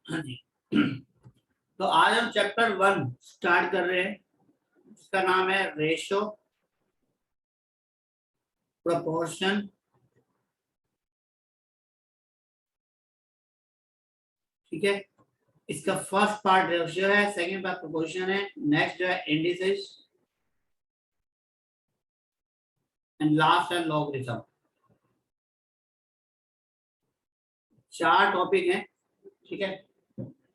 हाँ जी। तो आज हम चैप्टर 1 स्टार्ट कर रहे हैं, जिसका नाम है रेशो, प्रोपोर्शन, ठीक है। इसका फर्स्ट पार्ट रेशियो है, सेकंड पार्ट प्रोपोर्शन है, नेक्स्ट जो है इंडिसेस एंड लास्ट है लॉगरिथम। 4 टॉपिक हैं, ठीक है।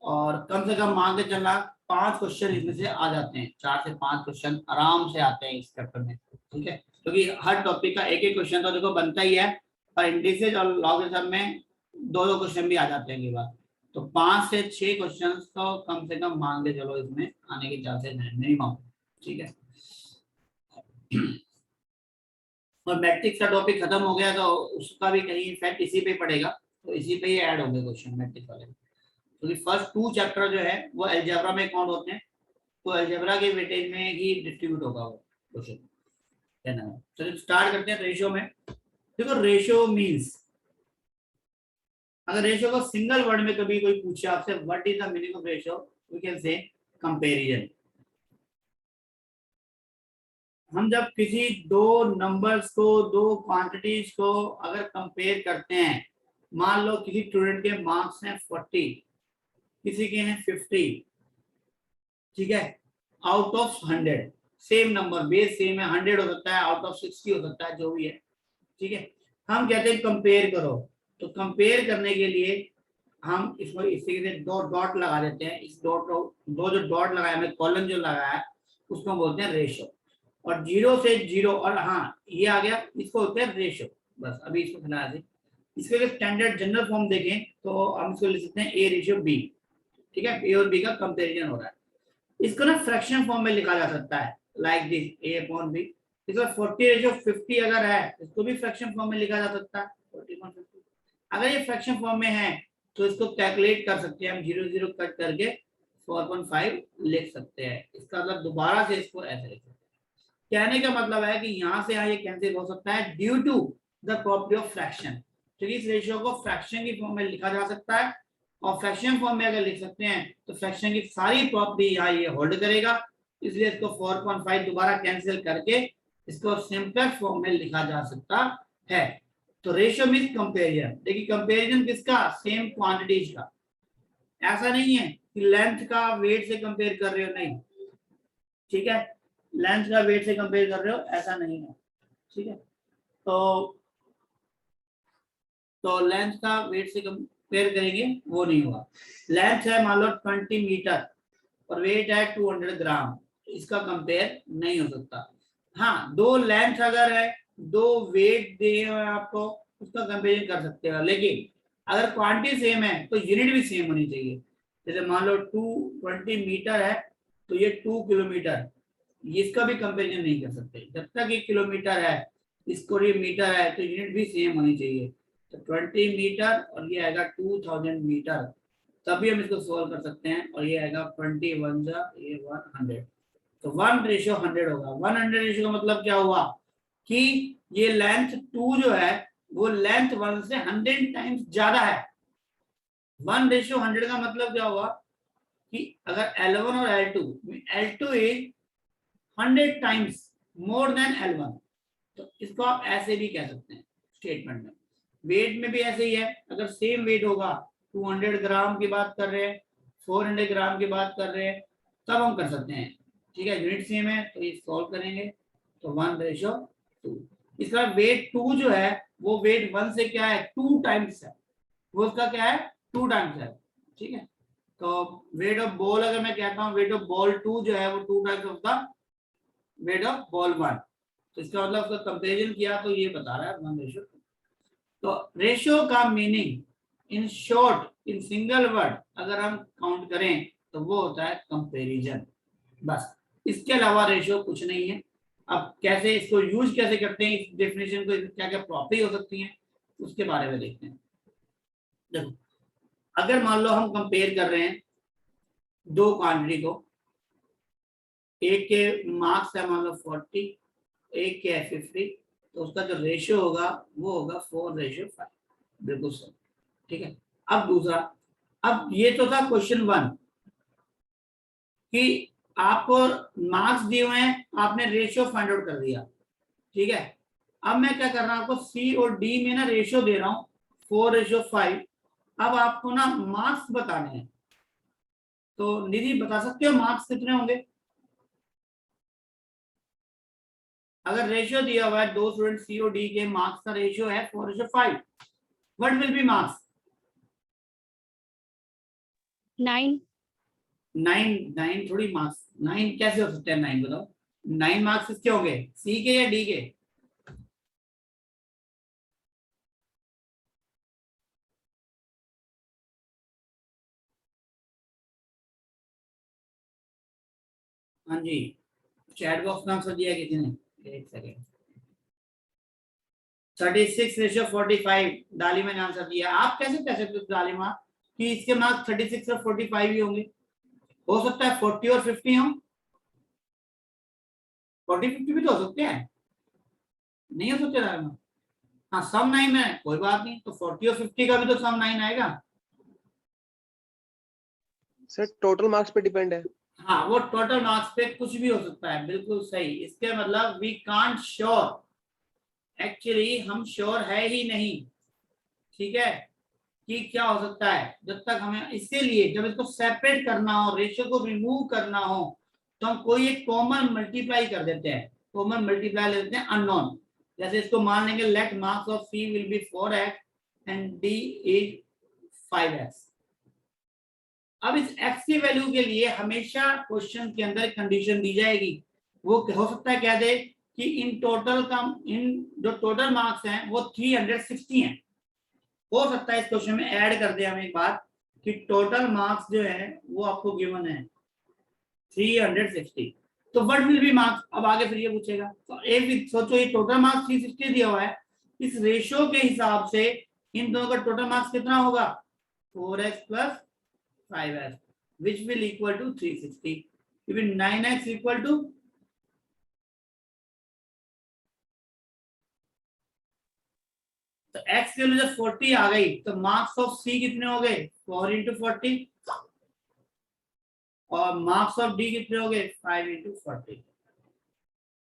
और कम से कम मान के चलना 5 क्वेश्चन इसमें से आ जाते हैं, 4 से 5 क्वेश्चन आराम से आते हैं इस चैप्टर में, ठीक है। क्योंकि हर टॉपिक का एक एक क्वेश्चन तो देखो बनता ही है, पर इंडिसेस और लॉगरिथम में 2-2 क्वेश्चन भी आ जाते हैं कई बार। तो 5 से 6 क्वेश्चन तो कम से कम मान के चलो इसमें आने के चांसेस हैं मिनिमम, ठीक है। और मैट्रिक्स का टॉपिक खत्म हो गया तो उसका भी कहीं इफेक्ट इसी पे पड़ेगा, तो इसी पे ही ऐड होंगे क्वेश्चन मैट्रिक्स वाले। क्योंकि फर्स्ट 2 चैप्टर जो है वो अलजेब्रा में काउंट होते हैं, तो अलजेब्रा के वेटेज में ही डिस्ट्रीब्यूट होगा वो क्वेश्चन, है ना। चलिए स्टार्ट करते हैं रेशियो में। देखो रेशियो मींस, अगर रेशियो को सिंगल वर्ड में कभी कोई पूछे आपसे what is the meaning of ratio, we can say comparison. हम जब किसी दो नंबर्स को, दो क्वांटिटीज को अगर कंपेयर करते हैं, मान लो किसी स्टूडेंट के मार्क्स हैं 40, किसी के हैं 50, ठीक है, out of 100, same number, base same है, 100 हो सकता है, आउट ऑफ 60 हो सकता है, जो भी है, ठीक है। हम कहते हैं कंपेयर करो, तो कंपेयर करने के लिए हम इसको इस तरीके से दो डॉट लगा देते हैं। इस डॉट, दो जो डॉट लगाया है, कॉलन जो लगाया है, उसको बोलते हैं रेशो। और 0 से 0, और हाँ ये आ गया, इसको बोलते हैं रेशो। बस अभी इसको फिलहाल से इसके अगर स्टैंडर्ड जनरल फॉर्म देखें तो हम इसको लिख सकते हैं ए रेशियो बी, ठीक है। ए और बी का कंपेरिजन हो रहा है। इसको ना फ्रैक्शन फॉर्म में लिखा जा सकता है, like this A upon B. इसको 40:50 अगर है, इसको भी फ्रैक्शन फॉर्म में लिखा जा सकता है, 40:50। अगर ये फ्रैक्शन फॉर्म में है तो इसको कैलकुलेट कर सकते हैं हम, 0 0 कट करके 4.5 लिख सकते हैं। इसका मतलब दोबारा से इसको ऐसे लिख सकते हैं। कहने का मतलब है कि यहाँ से यहाँ ये कैंसिल हो सकता है due to the property of fraction. तो इस रेशियो को फ्रैक्शन की फॉर्म में लिखा जा सकता है, और फ्रैक्शन फॉर्म में अगर लिख सकते हैं तो फ्रैक्शन की सारी प्रॉपर्टी यहाँ ये होल्ड करेगा, इसलिए इसको 4.5 दोबारा कैंसिल करके इसको सिंपलेक्स फॉर्म में लिखा जा सकता है। तो रेशियो मींस कंपैरिजन। देखिए कंपैरिजन किसका, सेम क्वांटिटीज का। ऐसा नहीं है कि लेंथ का वेट से कंपेयर कर रहे हो, नहीं, ठीक है। लेंथ का वेट से कंपेयर कर रहे हो, ऐसा नहीं है, ठीक है। तो लेंथ का वेट से कंपेयर करेंगे वो नहीं होगा। लेंथ है मान लो 20 मीटर और वेट है 200 ग्राम, इसका कंपेयर नहीं हो सकता। हाँ, दो लेंथ अगर है, दो वेट दिए हुए आपको, उसका कंपेरिजन कर सकते हो। लेकिन अगर क्वांटिटी सेम है तो यूनिट भी सेम होनी चाहिए। जैसे मान लो 220 मीटर है तो ये 2 किलोमीटर, इसका भी कंपेरिजन नहीं कर सकते। जब तक ये किलोमीटर है, इसको ये मीटर है, तो यूनिट भी सेम होनी चाहिए। तो 20 मीटर और ये आएगा 2000 मीटर, तभी हम इसको सोल्व कर सकते हैं। और ये आएगा 21 ये 100, तो 1:100 होगा। 100 रेशियो का मतलब क्या हुआ कि ये लेंथ 2 जो है वो लेंथ 1 से 100 टाइम्स ज्यादा है। 1:100 का मतलब क्या हुआ कि अगर L1 और L2 is 100 times more than L1, तो इसको आप ऐसे भी कह सकते हैं स्टेटमेंट में। वेट में भी ऐसे ही है, अगर सेम वेट होगा, 200 ग्राम की बात कर रहे हैं, 400 ग्राम की बात कर रहे हैं, तब हम कर सकते हैं, ठीक है। यूनिट सेम है तो ये सॉल्व करेंगे, तो 1:2। इसका वेट 2 जो है वो वेट 1 से क्या है, 2 टाइम्स है, वो उसका क्या है, 2 टाइम्स है, ठीक है। तो वेट ऑफ बॉल अगर मैं कहता हूँ वेट ऑफ बॉल 2 जो है वो 2 times of the weight of ball 1, तो इसका मतलब उसका कंपेरिजन किया तो ये बता रहा है 1:2। तो रेशियो का meaning in short, in single word अगर हम काउंट करें तो वो होता है कंपैरिजन, बस। इसके अलावा रेशियो कुछ नहीं है। अब कैसे इसको यूज कैसे करते हैं, इस डेफिनेशन को, क्या क्या प्रॉपर्टी हो सकती है, उसके बारे में देखते हैं। देखो अगर मान लो हम कंपेयर कर रहे हैं दो क्वांटिटी को, एक के मार्क्स है मान लो 40, एक के है 50, तो उसका जो रेशियो होगा वो होगा 4:5, बिल्कुल सही, ठीक है। अब दूसरा, अब ये तो था क्वेश्चन 1 कि आपको मार्क्स दिए हुए हैं, आपने रेशियो फाइंड आउट कर दिया, ठीक है। अब मैं क्या कर रहा हूं, आपको सी और डी में ना रेशियो दे रहा हूं 4:5। अब आपको ना मार्क्स बताने हैं, तो निधि बता सकते हो मार्क्स कितने होंगे? अगर रेशियो दिया हुआ है दो स्टूडेंट सी और डी के, मार्क्स का रेशियो है 4:5, व्हाट विल बी मार्क्स? 9। 9 थोड़ी मार्क्स, 9 कैसे हो सकते हैं? 9 बताओ, 9 मार्क्स किसके होंगे, सी के या डी के? हाँ जी, चैट बॉक्स में आंसर दिया किसी ने? एक सेकेंड। 36:45 डाली मैंने आंसर दिया। आप कैसे कह सकते हो डालिमा कि इसके मार्क्स 36 और 45 ही होंगे? हो सकता है 40 और 50 हो, 40-50 भी तो हो सकते हैं, नहीं हो सकते डालिमा? हाँ सम 9 है, कोई बात नहीं, तो 40 और 50 का भी तो सम 9 आएगा। सर टोटल मार्क्स पे डिपेंड है। हाँ वो टोटल मार्क्स पे कुछ भी हो सकता है, बिल्कुल सही। इसके मतलब वी कांट श्योर, एक्चुअली हम श्योर है ही नहीं, ठीक है, कि क्या हो सकता है जब तक हमें, इसीलिए जब इसको सेपरेट करना हो, रेशियो को रिमूव करना हो, तो हम कोई एक कॉमन मल्टीप्लाई कर देते हैं, कॉमन मल्टीप्लाई ले लेते हैं अननोन। जैसे इसको मान लेंगे let marks of C will be 4x and D is 5x। अब इस x की वैल्यू के लिए हमेशा क्वेश्चन के अंदर कंडीशन दी जाएगी, वो हो सकता है कह दे कि इन टोटल का, इन जो टोटल मार्क्स हैं वो 360 हैं। हो सकता है इस क्वेश्चन में ऐड कर दे हम एक बात कि टोटल मार्क्स जो है वो आपको गिवन है 360, तो व्हाट विल बी मार्क्स? अब आगे फिर ये पूछेगा, तो एक सोचो, ये टोटल मार्क्स 360 दिया हुआ है, इस रेशियो के हिसाब से इन दोनों का टोटल मार्क्स कितना होगा? 4x plus 5x which will equal to 360, if 9x equal to, तो x की वैल्यू जब 40 आ गई तो मार्क्स ऑफ c कितने हो गए? 4 into 40, और मार्क्स ऑफ डी कितने हो गए? 5 into 40।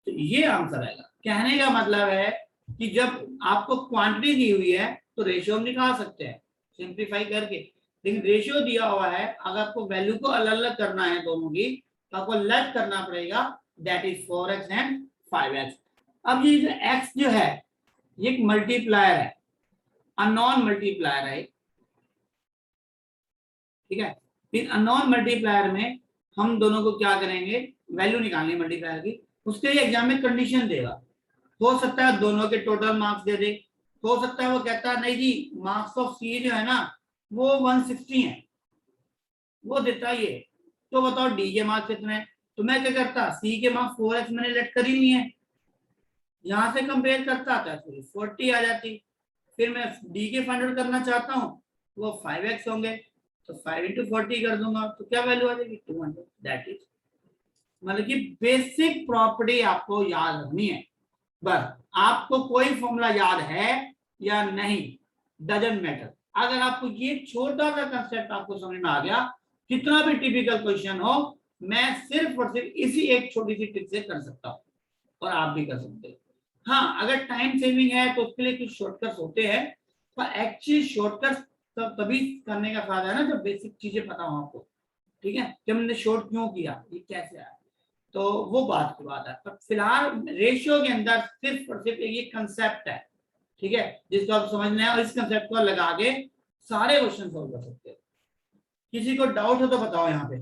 तो ये आंसर आएगा। कहने का मतलब है कि जब आपको क्वांटिटी दी हुई है तो रेशियो हम निकाल सकते हैं सिंप्लीफाई करके, लेकिन रेशियो दिया हुआ है, अगर आपको वैल्यू को अलग अलग करना है दोनों की, तो आपको लेट करना पड़ेगा, that is 4x and 5x। अब ये जो x जो है ये एक मल्टीप्लायर है, अननोन मल्टीप्लायर है, ठीक है। इन अननोन मल्टीप्लायर में हम दोनों को क्या करेंगे, वैल्यू निकालनी मल्टीप्लायर की, उसके लिए एग्जाम में कंडीशन देगा। हो सकता है दोनों के टोटल मार्क्स दे दे, हो सकता है वो कहता है नहीं जी मार्क्स ऑफ सी जो है ना वो 160 है, वो देता ये, तो बताओ डी के मार्क्स कितने हैं? तो मैं क्या करता, सी के मार्क्स 4x मैंने लेट कर ही लिए हैं, यहां से कंपेयर करता था तो 40 आ जाती, फिर मैं डी के फाइंड आउट करना चाहता हूँ, वो 5x होंगे, तो 5 into 40 कर दूंगा, तो क्या वैल्यू आ जाएगी? 200। दैट इज, मतलब कि बेसिक प्रॉपर्टी आपको याद रखनी है, बस आपको कोई फॉर्मूला याद है या नहीं डजंट मैटर। अगर आपको ये छोटा सा कंसेप्ट आपको समझ में आ गया, कितना भी टिपिकल क्वेश्चन हो, मैं सिर्फ और सिर्फ इसी एक छोटी सी ट्रिक से कर सकता हूँ, और आप भी कर सकते हो। हाँ अगर टाइम सेविंग है तो उसके लिए कुछ शॉर्टकट्स होते हैं, पर एक्चुअली शॉर्टकट्स तभी करने का फायदा है ना जब बेसिक चीजें पता हो आपको, ठीक है, कि हमने शॉर्ट क्यों किया, ये कैसे आया, तो वो बात की बात है। पर फिलहाल रेशियो के अंदर सिर्फ और सिर्फ ये कंसेप्ट है, ठीक है, जिसको आप समझना है, और इस कंसेप्ट को लगा के सारे क्वेश्चन सॉल्व कर सकते हो। किसी को डाउट हो तो बताओ यहाँ पे।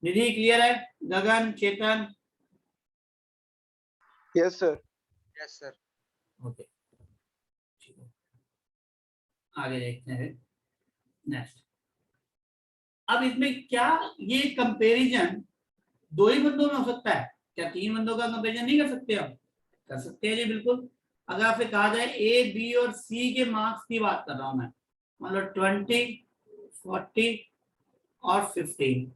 निधि क्लियर है? Gagan, Chetan? Yes sir. Yes sir. Okay, आगे देखते हैं नेक्स्ट। अब इसमें क्या ये कंपैरिजन दो ही बंदों में हो सकता है क्या? 3 बंदों का कंपैरिजन नहीं कर सकते? हम कर सकते हैं जी, बिल्कुल। अगर आपसे कहा जाए ए, बी और सी के मार्क्स की बात कर रहा हूं मैं, मतलब 20, 40 और 15,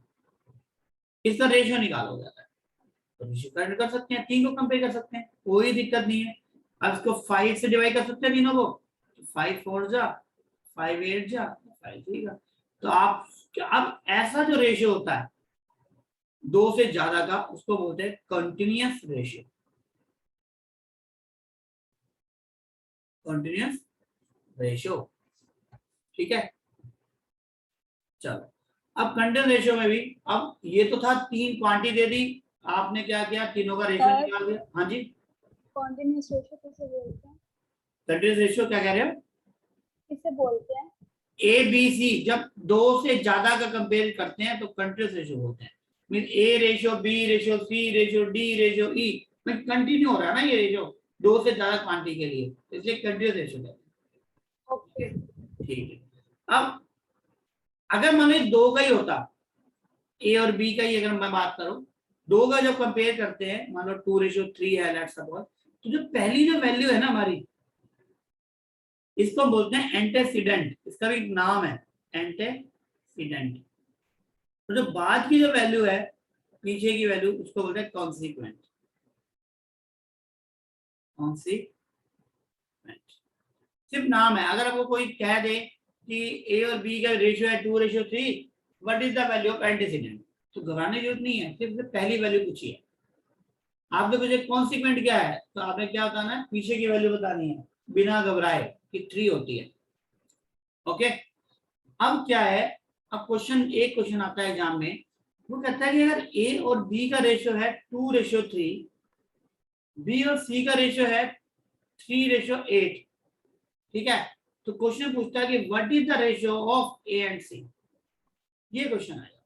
इसका रेशियो निकाला हो जाता है, तो रेशियो कर सकते हैं, 3 को कंपेयर कर सकते हैं, कोई दिक्कत नहीं है। अब इसको 5 से डिवाइड कर सकते हैं तीनों को, 5 4 जा 5 8 जा 5 ठीक है। तो आप अब ऐसा जो रेशियो होता है दो से ज्यादा का उसको बोलते हैं कंटिन्यूअस रेशियो, कंटिन्यूअस रेशियो, ठीक है। चलो अब कंटिन्यूअस रेशियो में भी अब ये तो था, तीन क्वांटिटी दे दी, आपने क्या किया, तीनों का रेशियो सर निकाल दिया। हाँ जी, कॉन्टिन्यूअस रेशियो किसे बोलते हैं? कंटिन्यूअस रेशियो क्या कह रहे हो, किसे बोलते हैं? ए बी सी जब दो से ज्यादा का कंपेयर करते हैं तो कंटिन्यूअस रेशियो बोलते हैं। Mean A ratio B ratio C ratio D ratio E, mean continue हो रहा है ना ये रेशियो दो से ज्यादा क्वांटिटी के लिए, इसलिए कंटिन्यूअस रेशियो कहते हैं। ओके। ठीक है। अब अगर मान लीजिए दो का ही होता, ए और बी का ही अगर मैं बात करूं, दो का जब कंपेयर करते हैं, मान लो 2:3 है लेट्स सपोज, तो जो पहली जो वैल्यू है ना हमारी, इसको बोलते हैं एंटेसिडेंट, इसका भी नाम है एंटेसिडेंट। तो जो बाद की जो वैल्यू है, पीछे की वैल्यू, उसको बोलते हैं कॉन्सिक्वेंट, कॉन्सिक्वेंट सिर्फ नाम है। अगर आपको कोई कह दे कि ए और बी का रेशियो है 2:3, what is the value of antecedent, तो घबराने की जरूरत नहीं है, सिर्फ पहली वैल्यू पूछी है आपने, मुझे कॉन्सिक्वेंट क्या है, तो आपने क्या बताना है, पीछे की वैल्यू बतानी है बिना घबराए कि 3 होती है। ओके। अब क्या है, अब क्वेश्चन, एक क्वेश्चन आता है एग्जाम में, वो कहता है कि अगर ए और बी का रेशियो है 2:3, बी और सी का रेशियो है 3:8, ठीक है। तो क्वेश्चन पूछता है कि what is the ratio of A and C, ये क्वेश्चन आएगा।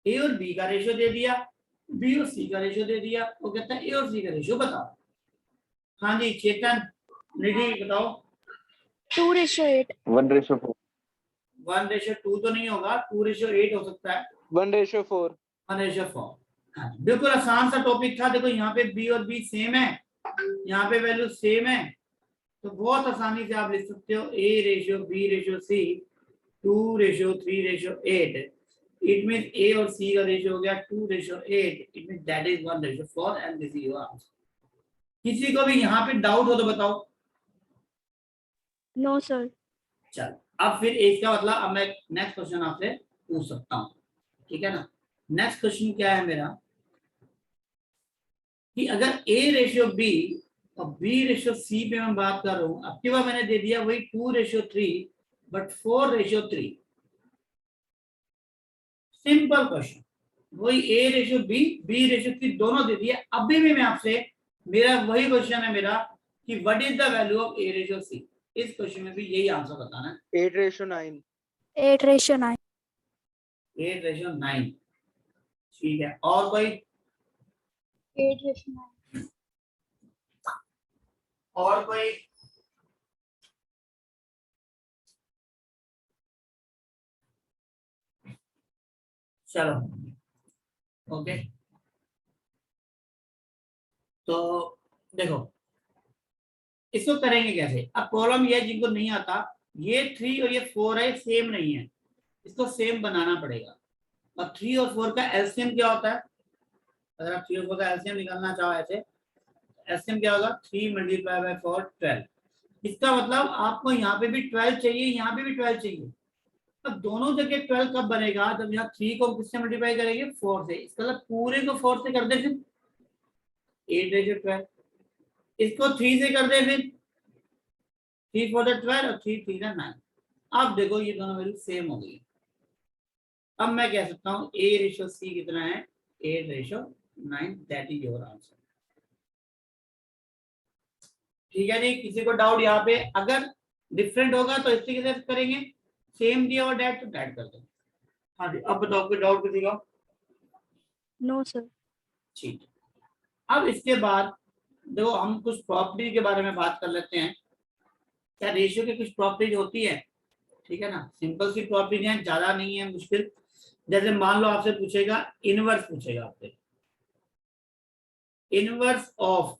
ए और बी का रेशियो दे दिया, बी और सी का रेशियो दे दिया, वो कहता है ए और सी का रेशियो बताओ। हाँ जी चेतन, निधि बताओ। 2:8। 1:4। 1:2 तो नहीं होगा, 2:8 हो सकता है, 1:4। 1:4। हाँ जी, बिल्कुल आसान सा टॉपिक था। देखो यहाँ पे बी और बी सेम है, यहाँ पे वैल्यू सेम है, तो बहुत आसानी से आप लिख सकते हो A ratio B ratio C 2:3:8। It mean A और सी का रेशियो हो गया 2:8, it mean that is 1:4 and this is your answer. किसी को भी यहाँ पे डाउट हो तो बताओ। No sir. चलो अब फिर इसका मतलब अब मैं नेक्स्ट क्वेश्चन आपसे पूछ सकता हूँ, ठीक है ना। नेक्स्ट क्वेश्चन क्या है मेरा, कि अगर ए रेशियो बी और बी रेशियो सी पे मैं बात कर रहा हूँ, अब की बार मैंने दे दिया वही 2:3 बट 4:3, सिंपल क्वेश्चन, वही A ratio B ratio C दोनों दे दिए। अभी भी मैं आपसे, मेरा वही क्वेश्चन है मेरा कि what is the value of A ratio C, इस क्वेश्चन में भी यही आंसर बताना है। 8:9। 8:9। 8:9, ठीक है। और कोई, 8:9। और कोई, चलो ओके। तो देखो इसको करेंगे कैसे, अब प्रॉब्लम ये जिनको नहीं आता, ये 3 और ये 4 है सेम नहीं है, इसको सेम बनाना पड़ेगा। और 3 और 4 का एलसीएम क्या होता है, अगर आप 3 और 4 का एलसीएम निकालना चाहो ऐसे, एलसीएम क्या होगा, 3 × 4 12। इसका मतलब आपको यहाँ पे भी 12 चाहिए, यहाँ पे भी 12 चाहिए। अब दोनों जगह 12 कब बनेगा, जब यहाँ 3 को किससे मल्टीप्लाई करेंगे, 4 से, इसका मतलब पूरे को 4 से कर दे, फिर 8:12, इसको 3 से कर दे, फिर 3 4 12 और 3 3 9। अब देखो ये दोनों वैल्यू सेम हो गई। अब मैं कह सकता हूँ ए रेशियो सी कितना है, 8:9, दैट इज योर आंसर। ठीक है जी, किसी को डाउट यहाँ पे, अगर डिफरेंट होगा तो इससे कैसे करेंगे, सेम दिया और डैट तो डैट कर दो। हाँ जी अब बताओ कोई डाउट किसी का। No sir. ठीक है। अब इसके बाद देखो हम कुछ प्रॉपर्टी के बारे में बात कर लेते हैं। क्या रेशियो की कुछ प्रॉपर्टीज होती है, ठीक है ना, सिंपल सी प्रॉपर्टी है, ज्यादा नहीं है मुश्किल। जैसे मान लो आपसे पूछेगा, इनवर्स पूछेगा आपसे, इनवर्स ऑफ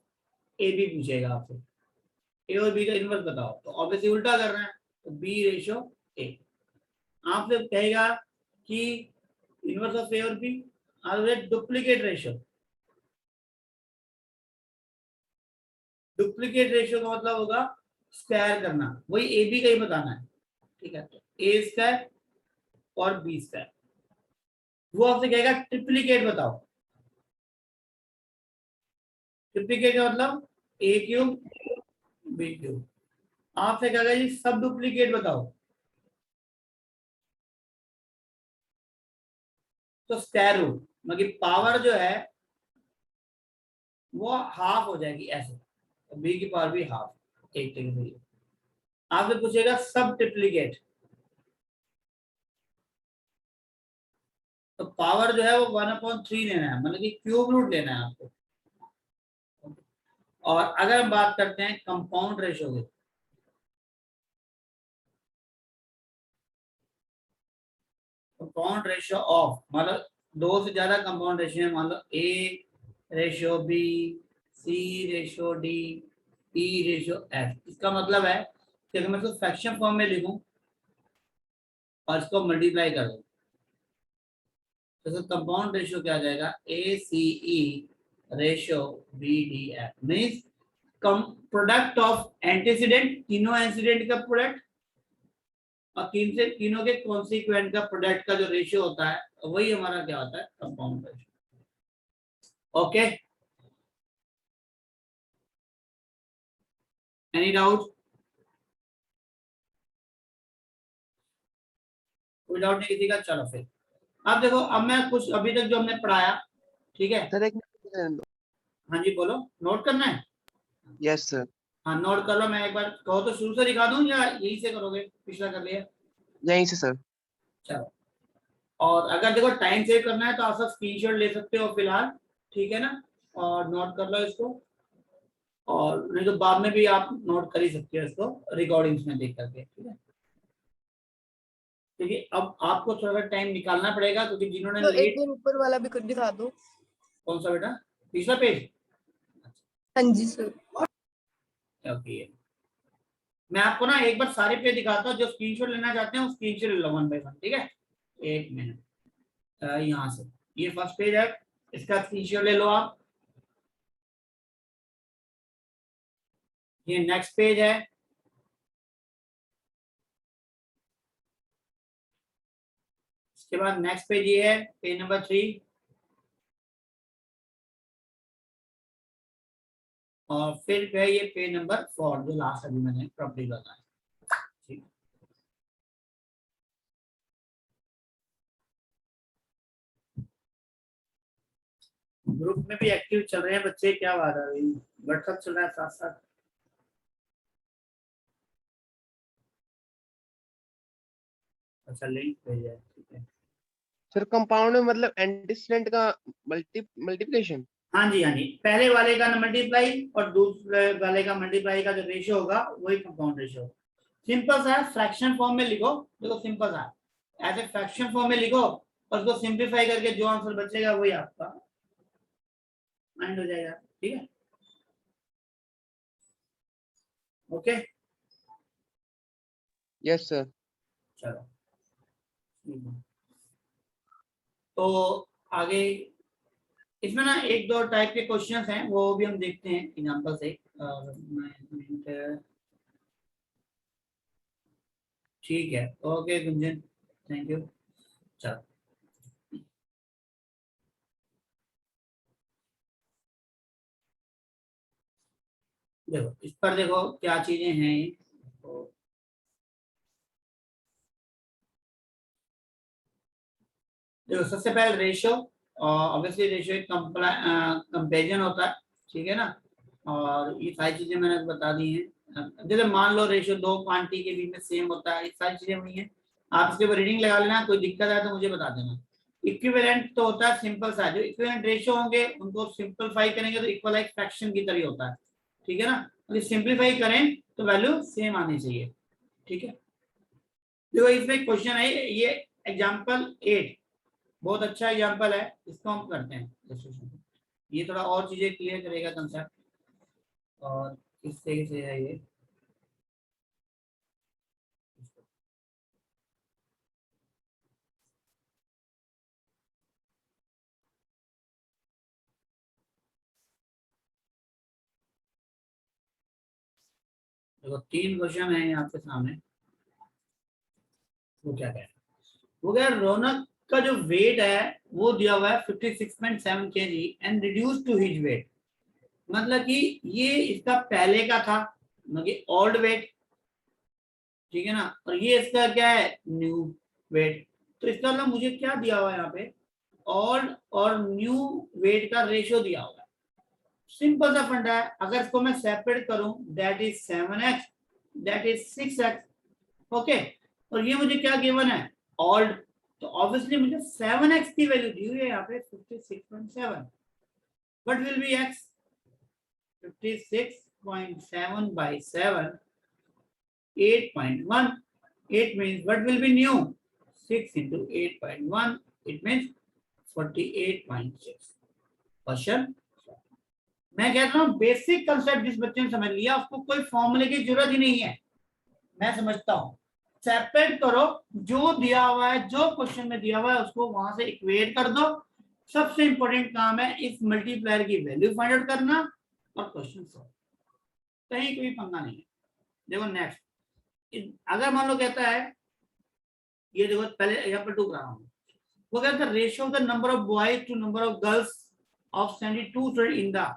ए बी पूछेगा आपसे, ए और बी का इनवर्स बताओ, तो ऑब्वियसली उल्टा कर रहे हैं, तो बी रेशियो ए। आपसे कहेगा कि इनवर्स ऑफ ए और B, duplicate ratio, duplicate ratio का मतलब होगा स्क्वायर करना, वही ए बी का ही बताना है। ठीक है, तो ए स्क्वायर और बी स्क्वायर। वो आपसे कहेगा ट्रिप्लीकेट बताओ। ट्रिप्लीकेट का मतलब ए क्यूब बी क्यूब। आपसे कहेगा जी सब डुप्लीकेट बताओ। तो स्क्वायर रूट मतलब पावर जो है वो हाफ हो जाएगी ऐसे, तो बी की पावर भी हाफ एक तरीके से। आपसे पूछेगा सब ट्रिप्लीकेट, तो पावर जो है वो 1/3 लेना है, मतलब कि क्यूब रूट लेना है आपको। और अगर हम बात करते हैं कंपाउंड रेशो की, कंपाउंड रेशो ऑफ मतलब दो से ज्यादा कंपाउंड रेशो है, मान लो A ratio B, C ratio D, E ratio F. इसका मतलब है कि अगर मैं इसको फ्रैक्शन फॉर्म में लिखूं और इसको मल्टीप्लाई कर दूं, तो कंपाउंड रेशो क्या आ जाएगा, A C E ratio B D F. Means कम प्रोडक्ट ऑफ एंटीसीडेंट, तीनों एंटीसीडेंट का प्रोडक्ट और तीनों के कॉन्सिक्वेंट का प्रोडक्ट का जो रेशियो होता है वही हमारा क्या होता है, compound ratio. Okay, any doubt? कोई डाउट नहीं किसी का? चलो फिर अब देखो, अब मैं कुछ अभी तक जो हमने पढ़ाया, ठीक है। सर एक मिनट। हाँ जी बोलो, नोट करना है? Yes sir. हाँ नोट कर लो। मैं एक बार कहो तो शुरू से दिखा दूं या यही से करोगे, पिछला कर लिया? यहीं से सर। चलो, और अगर देखो टाइम सेव करना है तो आप सब स्क्रीनशॉट ले सकते हो फिलहाल, ठीक है ना, और नोट कर लो इसको। और नहीं तो बाद में भी आप नोट कर ही सकते हो इसको रिकॉर्डिंग्स में देख करके, ठीक है। क्योंकि अब आपको थोड़ा सा टाइम निकालना पड़ेगा, क्योंकि जिन्होंने तो एक लेट। बार ऊपर वाला भी कुछ दिखा दो। कौन सा बेटा? तीसरा पेज? हाँ जी सर। ओके, मैं आपको ना एक बार सारे पेज दिखाता हूँ, जो स्क्रीनशॉट लेना चाहते हैं वो स्क्रीनशॉट ले लो 1 बाय 1, ठीक है। एक मिनट, यहाँ से ये फर्स्ट पेज है, इसका स्क्रीनशॉट ले लो आप। ये नेक्स्ट पेज है, इसके बाद नेक्स्ट पेज ये है, पेज नंबर 3। और फिर है ये पेज नंबर 4, जो लास्ट अभी मैंने प्रॉपर्टी बताया, ठीक। ग्रुप में भी एक्टिव चल रहे हैं बच्चे, क्या बात है, व्हाट्सएप चल रहा है साथ साथ। अच्छा लिंक भेज है, ठीक है। सर कंपाउंड में मतलब एंटीसीडेंट का मल्टीप्लिकेशन। हाँ जी हाँ जी, पहले वाले का मल्टीप्लाई और दूसरे वाले का मल्टीप्लाई का जो रेशियो होगा वही कंपाउंड रेशियो। सिंपल सा है, फ्रैक्शन फॉर्म में लिखो। देखो सिंपल सा ऐसे फ्रैक्शन फॉर्म में लिखो और उसको सिंपलीफाई करके जो आंसर बचेगा वही आपका माइंड हो जाएगा, ठीक है। Okay yes sir. चलो, तो आगे इसमें ना एक दो टाइप के क्वेश्चंस हैं, वो भी हम देखते हैं एग्जांपल से। ठीक है, ओके गुंजन, थैंक यू। चलो, देखो इस पर देखो क्या चीजें हैं। तो देखो सबसे पहले रेशियो, ऑब्वियसली रेशियो एक कंपेरिजन होता है, ठीक है ना। और ये सारी चीजें मैंने बता दी हैं। जैसे मान लो रेशियो दो क्वांटिटी के बीच में सेम होता है, ये सारी चीजें हुई हैं। आप इसके ऊपर रीडिंग लगा लेना, कोई दिक्कत है तो मुझे बता देना। इक्विवेलेंट तो होता है सिंपल सा, जो इक्विवेलेंट रेशियो होंगे उनको सिंपलीफाई करेंगे तो इक्वलाइज फ्रैक्शन की तरह होता है, ठीक है ना। अगर सिंपलीफाई करें तो वैल्यू सेम आनी चाहिए, ठीक है। देखो इसमें क्वेश्चन है, ये एग्जांपल 8 बहुत अच्छा एग्जांपल है, इसको हम करते हैं। ये थोड़ा और चीजें क्लियर करेगा कंसेप्ट। और किस तरीके से है ये, देखो 3 क्वेश्चन है आपके सामने। वो क्या कह रहा है, वो कह रहा है रौनक का जो वेट है वो दिया हुआ है 56.7 kg and reduce to his weight, मतलब कि ये इसका पहले का था, मतलब ओल्ड वेट, ठीक है ना, और ये इसका क्या है, न्यू वेट। तो इसका मतलब मुझे क्या दिया हुआ है यहाँ पे, ओल्ड और न्यू वेट का रेशियो दिया हुआ है। सिंपल सा फंडा है, अगर इसको मैं सेपरेट करूं that is 7x, that is 6x, okay, और ये मुझे क्या गिवन है, ओल्ड, तो ऑब्वियसली मुझे 7x की वैल्यू दी हुई है यहाँ पे 56.7, what will be x, 56.7 by 7, 8.1, 8 means what will be new, 6 into 8.1, it means 48.6 question. मैं कहता हूँ बेसिक कंसेप्ट जिस बच्चे ने समझ लिया उसको कोई फॉर्मूले की जरूरत ही नहीं है, मैं समझता हूँ सेपरेट करो, जो दिया हुआ है जो क्वेश्चन में दिया हुआ है उसको वहां से इक्वेट कर दो। सबसे इंपॉर्टेंट काम है इस मल्टीप्लायर की वैल्यू फाइंड आउट करना और क्वेश्चन सॉल्व, कहीं कोई पंगा नहीं है। देखो नेक्स्ट, अगर मान लो कहता है, ये देखो पहले एग्जांपल 2 कर रहा हूँ, वो कहता है ratio of the number of boys to number of girls of 72 student in the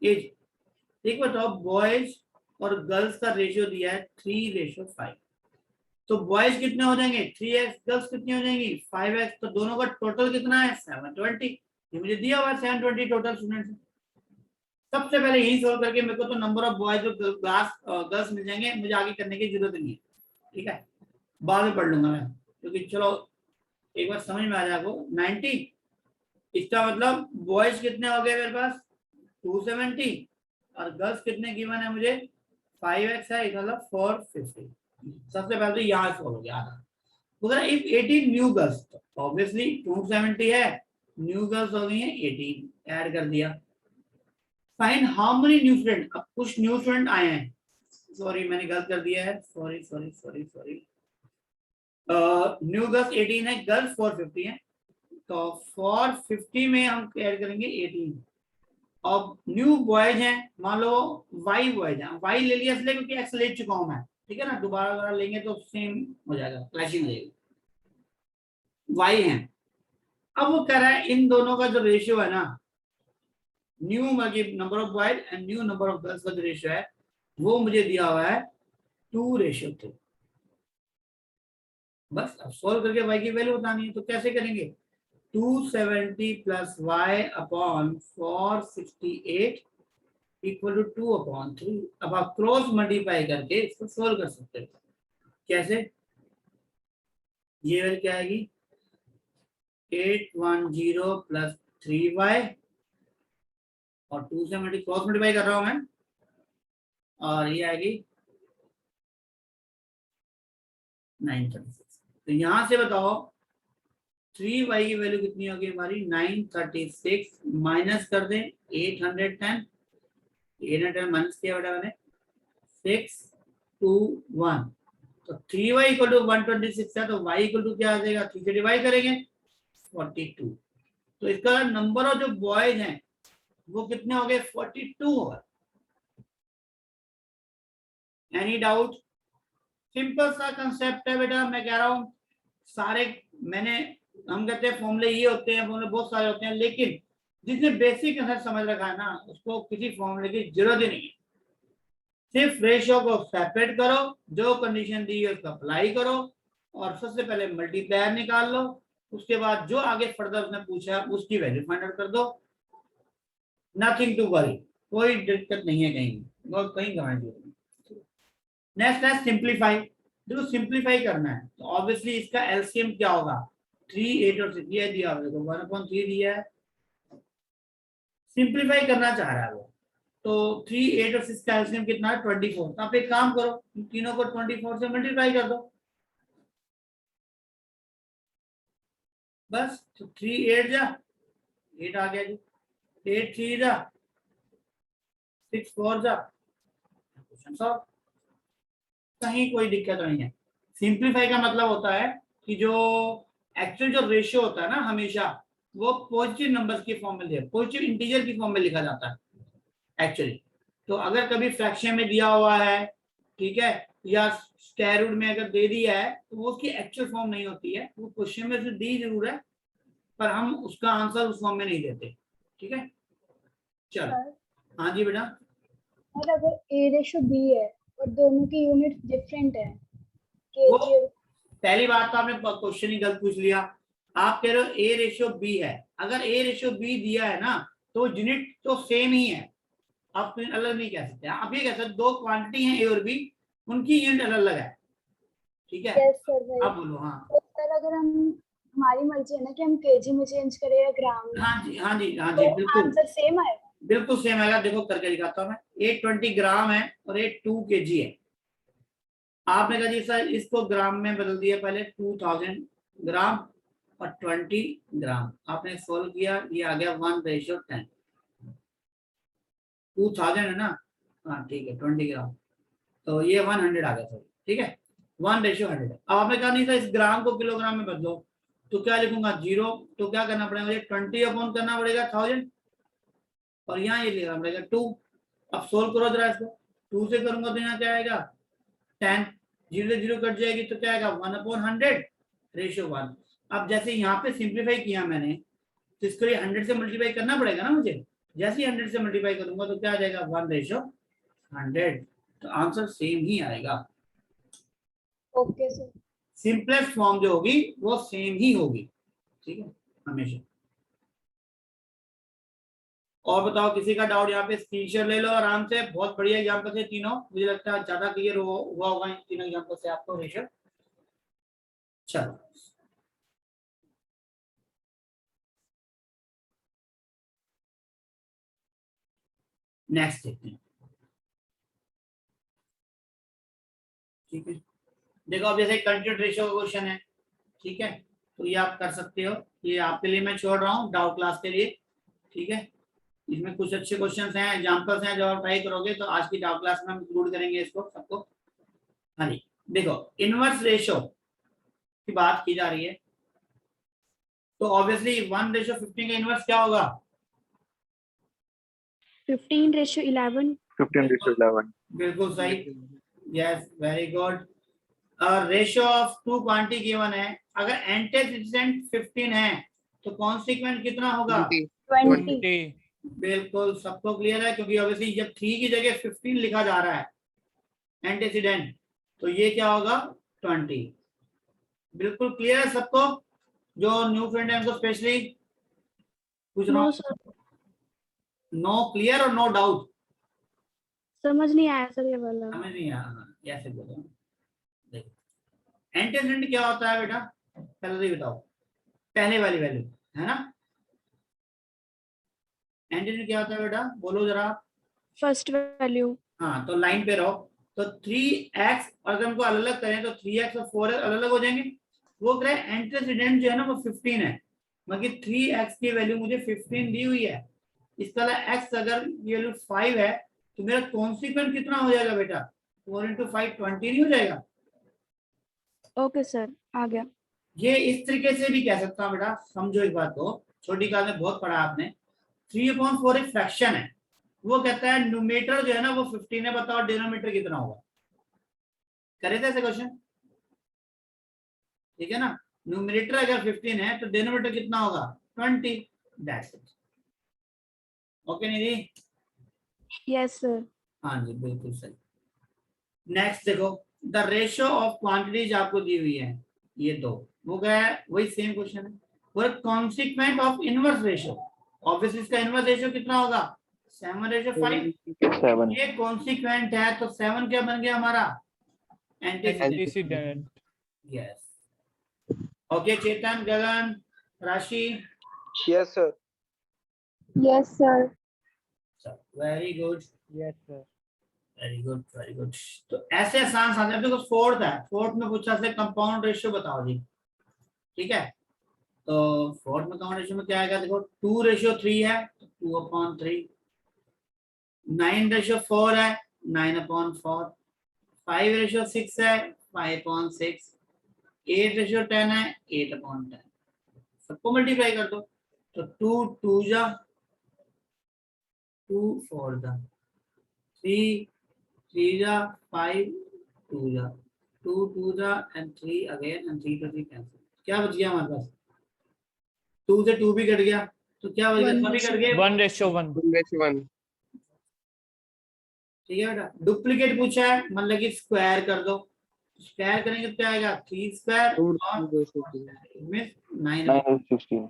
age, एक बताओ बॉयज और गर्ल्स का रेशियो दिया है 3:5, तो बॉयज कितने हो जाएंगे 3x, गर्ल्स कितनी हो जाएंगी 5x, तो दोनों का टोटल कितना है 720, ये मुझे दिया हुआ है 720 टोटल स्टूडेंट्स। सबसे पहले यही सोल्व करके मेरे को तो नंबर ऑफ बॉयज और गर्ल्स मिल जाएंगे, मुझे आगे करने की जरूरत नहीं है, ठीक है, बाद में पढ़ लूंगा मैं, क्योंकि चलो एक बार समझ में आ जाएगा। 90, इसका मतलब बॉयज कितने हो गए मेरे पास 270 और गर्ल्स कितने गिवन है मुझे 5x है, इसका मतलब 450। सबसे पहले तो यहाँ सॉल्व हो गया, अगर इफ 18 न्यू गर्ल्स, तो ऑब्वियसली 270 है, न्यू गर्ल्स हो गई है 18, ऐड कर दिया। Find how many new student, अब कुछ न्यू स्टूडेंट आए हैं, सॉरी मैंने गलत कर दिया है, sorry sorry sorry sorry, new girls 18 है, गर्ल्स 450 है, तो 450 में हम ऐड करेंगे 18। अब न्यू बॉयज हैं, मान लो वाई बॉयज हैं, वाई ले लिया इसलिए क्योंकि एक्स ले चुका हूं मैं, ठीक है ना, दोबारा लेंगे तो सेम हो जाएगा, क्लैशिंग हो जाएगी, वाई है। अब वो कह रहा है इन दोनों का जो रेशियो है ना, न्यू मतलब number of boys and new number of girls का जो रेशियो है वो मुझे दिया हुआ है 2:3। बस अब सोल्व करके वाई की वैल्यू बतानी है, तो कैसे करेंगे, 270 plus Y upon 468 equal to 2/3। अब आप क्रॉस मल्टीप्लाई करके इसको सोल्व कर सकते हो, कैसे, ये वैल्यू क्या आएगी 810 प्लस 3y और 270 क्रॉस मल्टीप्लाई कर रहा हूं मैं, और ये आएगी 936। तो यहां से बताओ 3y की वैल्यू कितनी होगी हमारी 936, माइनस कर दें 810, 810 माइनस किया बेटा मैंने 621, तो 3y इक्वल टू 126 है, तो y इक्वल टू क्या आ जाएगा, 3 से डिवाइड करेंगे 42। तो इसका नंबर ऑफ जो बॉयज हैं वो कितने हो गए 42 होगा। एनी डाउट, सिंपल सा कंसेप्ट है बेटा, मैं कह रहा हूं सारे मैंने, हम कहते हैं फॉर्मूले ये होते हैं, फॉर्मूले बहुत सारे होते हैं, लेकिन जिसने बेसिक कंसेप्ट समझ रखा है ना उसको किसी फॉर्मूले की जरूरत ही नहीं है, सिर्फ रेशियो को सेपरेट करो, जो कंडीशन दी है उसको अप्लाई करो और सबसे पहले मल्टीप्लायर निकाल लो, उसके बाद जो आगे फर्दर उसने पूछा उसकी वैल्यू फाइंड आउट कर दो, नथिंग टू वरी, कोई दिक्कत नहीं है कहीं कहीं घबराने की। नेक्स्ट है सिंप्लीफाई, देखो सिंप्लीफाई करना है तो ऑब्वियसली इसका एलसीएम क्या होगा 3, 8 और 6 ये दिया हुआ है, देखो 1/3 दिया है, सिंप्लीफाई करना चाह रहा है वो, तो 3, 8 और 6 का एलसीएम कितना है 24। तो आप एक काम करो इन तीनों को 24 से मल्टीप्लाई कर दो, बस, तो 3 8 जा 8 आ गया जी, 8 3 जा 6 4 जा, क्वेश्चन सॉल्व, कहीं कोई दिक्कत नहीं है। सिंप्लीफाई का मतलब होता है कि जो एक्चुअल जो रेशियो होता है ना हमेशा वो पॉजिटिव नंबर्स की फॉर्म में दिया, पॉजिटिव इंटीजर की फॉर्म में लिखा जाता है एक्चुअली। तो अगर कभी फ्रैक्शन में दिया हुआ है ठीक है, या स्क्वायर रूट में अगर दे दिया है तो वो उसकी एक्चुअल फॉर्म नहीं होती है, वो क्वेश्चन में से दी जरूर है पर हम उसका आंसर उस फॉर्म में नहीं देते। ठीक है, चलो। सर हाँ जी बेटा। और अगर A रेशो B है और दोनों की यूनिट डिफरेंट है, वो kg और पहली बात तो आपने क्वेश्चन ही गलत पूछ लिया। आप कह रहे हो A रेशियो B है, अगर A रेशियो B दिया है ना तो यूनिट तो सेम ही है, आप अलग नहीं कह सकते। आप ये कह सकते दो क्वांटिटी हैं A और B, उनकी यूनिट अलग अलग है। ठीक है, यस सर भाई। आप बोलो। हाँ तो सर अगर हम, हमारी मर्जी है ना कि हम केजी में चेंज करें या ग्राम में, हाँ जी, हाँ जी, हाँ जी, तो बिल्कुल आंसर सेम आएगा। बिल्कुल सेम आएगा। देखो करके दिखाता हूँ मैं, 820 ग्राम है और 2 kg है। आपने कहा जी सर इसको ग्राम में बदल दिया, पहले 2000 ग्राम और 20 ग्राम आपने सोल्व किया, ये आ गया 1:10। 2000 है ना, हाँ ठीक है, 20 ग्राम तो ये 100 आ गया सर। ठीक है, 1:100। अब आपने कहा नहीं था इस ग्राम को किलोग्राम में बदलो, तो क्या लिखूंगा 0, तो क्या करना पड़ेगा मुझे 20 अपॉन करना पड़ेगा 1000 और यहाँ ये लिखना पड़ेगा 2। अब सोल्व करो जरा इसको, 2 से करूंगा तो यहाँ क्या आएगा 10, 0 से 0 कट जाएगी तो क्या आएगा 1/100/1। अब जैसे यहाँ पे सिंप्लीफाई किया मैंने तो इसको ये 100 से मल्टीप्लाई करना पड़ेगा ना मुझे, जैसे ही 100 से मल्टीप्लाई करूंगा तो क्या आ जाएगा 1:100, तो आंसर सेम ही आएगा। Okay sir. सिंपलेस्ट फॉर्म जो होगी वो सेम ही होगी। ठीक है, हमेशा। और बताओ किसी का डाउट, यहाँ पे स्क्रीनशॉट ले लो आराम से, बहुत बढ़िया एग्जाम्पल थे तीनों, मुझे लगता है ज्यादा क्लियर हुआ होगा इन तीनों एग्जाम्पल से आपको रेशो। चलो नेक्स्ट देखते हैं। ठीक है, देखो अब जैसे कंटीन्यूअस रेशियो का क्वेश्चन है, ठीक है, तो ये आप कर सकते हो, ये आपके लिए मैं छोड़ रहा हूँ डाउट क्लास के लिए। ठीक है, इसमें कुछ अच्छे क्वेश्चंस हैं, एग्जांपल्स हैं, जब आप ट्राई करोगे तो आज की डाउट क्लास में हम इंक्लूड करेंगे इसको सबको। हाँ जी, देखो इनवर्स रेशियो की बात की जा रही है, तो ऑब्वियसली 1:15 का इनवर्स क्या होगा 15:11। 15:11. बिल्कुल सही, yes very good. Ratio of two quantity given है, अगर एंटीसीडेंट 15 है तो कॉन्सिक्वेंट कितना होगा 20. 20। बिल्कुल सबको क्लियर है, क्योंकि ऑब्वियसली जब 3 की जगह 15 लिखा जा रहा है एंटीसीडेंट तो ये क्या होगा 20। बिल्कुल क्लियर है सबको, जो न्यू फ्रेंड है उनको स्पेशली पूछ रहा नो हूँ। सर, नो क्लियर और नो डाउट, समझ नहीं आया सर ये वाला। समझ नहीं आया। हाँ, कैसे बोलो, देखो एंटीसीडेंट क्या होता है बेटा, पहले तो ये बताओ, पहले वाली वैल्यू है ना, एंटीसीडेंट क्या होता है बेटा बोलो जरा। First value. हाँ तो लाइन पे रहो, तो 3x और अगर हमको अलग अलग करें तो 3x और 4x अलग अलग हो जाएंगे। वो कह रहे हैं एंटीसीडेंट जो है ना वो 15 है, मगर 3x की वैल्यू मुझे 15 दी हुई है, इसका x अगर ये वैल्यू 5 है तो मेरा कॉन्सिक्वेंट कितना हो जाएगा बेटा 4 × 5 20 नहीं हो जाएगा। ओके सर, आ गया। ये इस तरीके से भी कह सकता हूँ बेटा, समझो एक बात को, छोटी क्लास में बहुत पढ़ा आपने, 3/4 एक फ्रैक्शन है, वो कहता है न्यूमेटर जो है ना वो 15 है, बताओ डिनोमिनेटर कितना होगा। करे थे ऐसे क्वेश्चन, ठीक है ना, न्यूमेरेटर अगर 15 है तो डिनोमिनेटर कितना होगा 20, that's it. Okay Nidhi, yes sir. हाँ जी बिल्कुल सही। नेक्स्ट देखो, द रेशियो ऑफ क्वांटिटीज आपको दी हुई है, ये दो वो गया है, वही सेम क्वेश्चन है, वो consequent of inverse ratio, obviously इसका इनवर्स रेशियो कितना होगा 7:5। 7. ये कॉन्सिक्वेंट है तो 7 क्या बन गया हमारा एंटीसीडेंट। Antecedent. यस ओके, चेतन गगन राशि, Yes, sir. Yes sir. Very good Yes, sir. Very good very good. तो ऐसे आसान आसान, देखो फोर्थ है, फोर्थ में पूछा से कंपाउंड रेशियो बताओ जी। ठीक है, तो फोर्थ में कंपाउंड रेशियो में क्या आएगा, देखो 2:3 है तो 2/3, 9:4 है 9/4, 5:6 है 5/6, 8:10 है 8/10, सबको मल्टीप्लाई कर दो तो 2 2 जा 2 4 जा 3 3 जा 5 2 जा 2 जा and 3 again and 3 to 3 cancel. क्या बच गया हमारे पास? 2 से 2 भी कट गया, तो क्या बच गया? सभी कट गए। 1:1। 1:1। ठीक है बेटा, डुप्लीकेट पूछा है मतलब कि स्क्वायर कर दो, स्क्वायर करेंगे तो क्या आएगा? 3 स्क्वायर और 9। 9/16।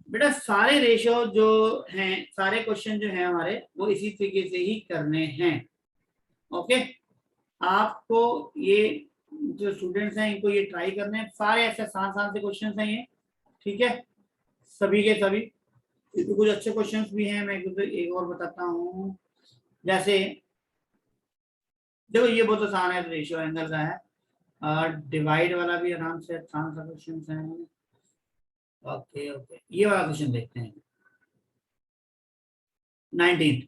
बेटा सारे रेशियो जो हैं, सारे क्वेश्चन जो हैं हमारे, वो इसी तरीके से ही करने हैं। ओके, आपको ये जो स्टूडेंट्स हैं इनको ये ट्राई करने हैं, सारे ऐसे आसान आसान से क्वेश्चन हैं ये। ठीक है, सभी के सभी। इसमें कुछ अच्छे क्वेश्चंस भी हैं, मैं एक और बताता हूँ। जैसे देखो ये बहुत आसान है, रेशियो एंगल का है। डिवाइड वाला भी आराम से आसान सा क्वेश्चन है। ओके ओके, ये वाला क्वेश्चन देखते हैं। 19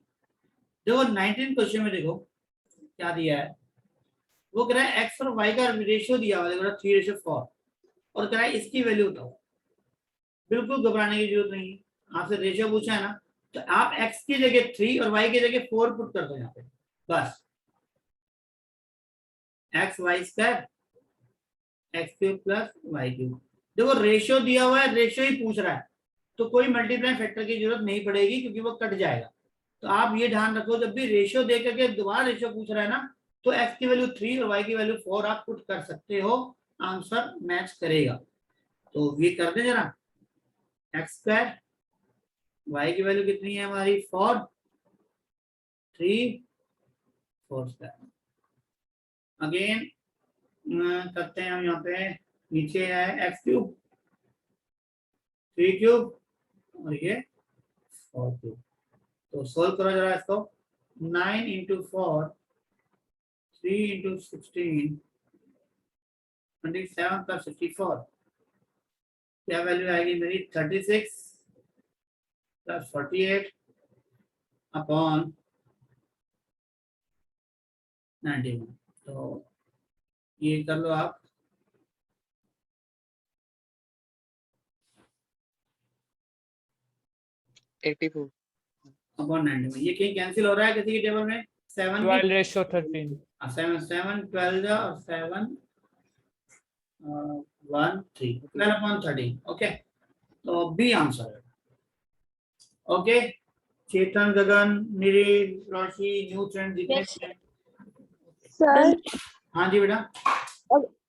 देखो, 19 क्वेश्चन में देखो क्या दिया है। वो कह रहा है एक्स और वाई का रेशियो दिया हुआ है 3:4 और कह रहा है इसकी वैल्यू बताओ। बिल्कुल घबराने की जरूरत नहीं है, आपसे रेशियो पूछा है ना, तो आप x की जगह 3 और y की जगह 4 पुट कर दो यहाँ पे, बस। X Y square X cube plus Y cube. देखो रेशियो दिया हुआ है, रेशियो ही पूछ रहा है, तो कोई मल्टीप्लाई फैक्टर की जरूरत नहीं पड़ेगी क्योंकि वो कट जाएगा। तो आप ये ध्यान रखो, जब भी रेशियो दे करके दोबारा रेशियो पूछ रहा है ना, तो x की वैल्यू 3 और y की वैल्यू 4 आप पुट कर सकते हो, आंसर मैच करेगा। तो ये कर दे जरा, एक्स स्क्वायर, y की वैल्यू कितनी है हमारी 4, 3, 4 स्क्वायर। अगेन करते हैं हम यहाँ पे, नीचे है एक्स क्यूब, 3 क्यूब और ये 4 क्यूब। तो सोल्व करो जरा इसको। 9 इंटू 4, 3 इंटू 16, 27 प्लस 64, क्या वैल्यू आएगी मेरी? 36 प्लस 48 अपॉन 91। तो ये कर लो आप। 84। अपॉन 91, ये कहीं कैंसिल हो रहा है किसी के टेबल में? 7 12:13। 7 7 12 और 7 1 3 12 अपॉन 13। ओके, तो बी आंसर है। ओके, चेतन, गगन, निरील, रोशी, न्यू ट्रेंड जितने भी हैं। सर हाँ जी बेटा।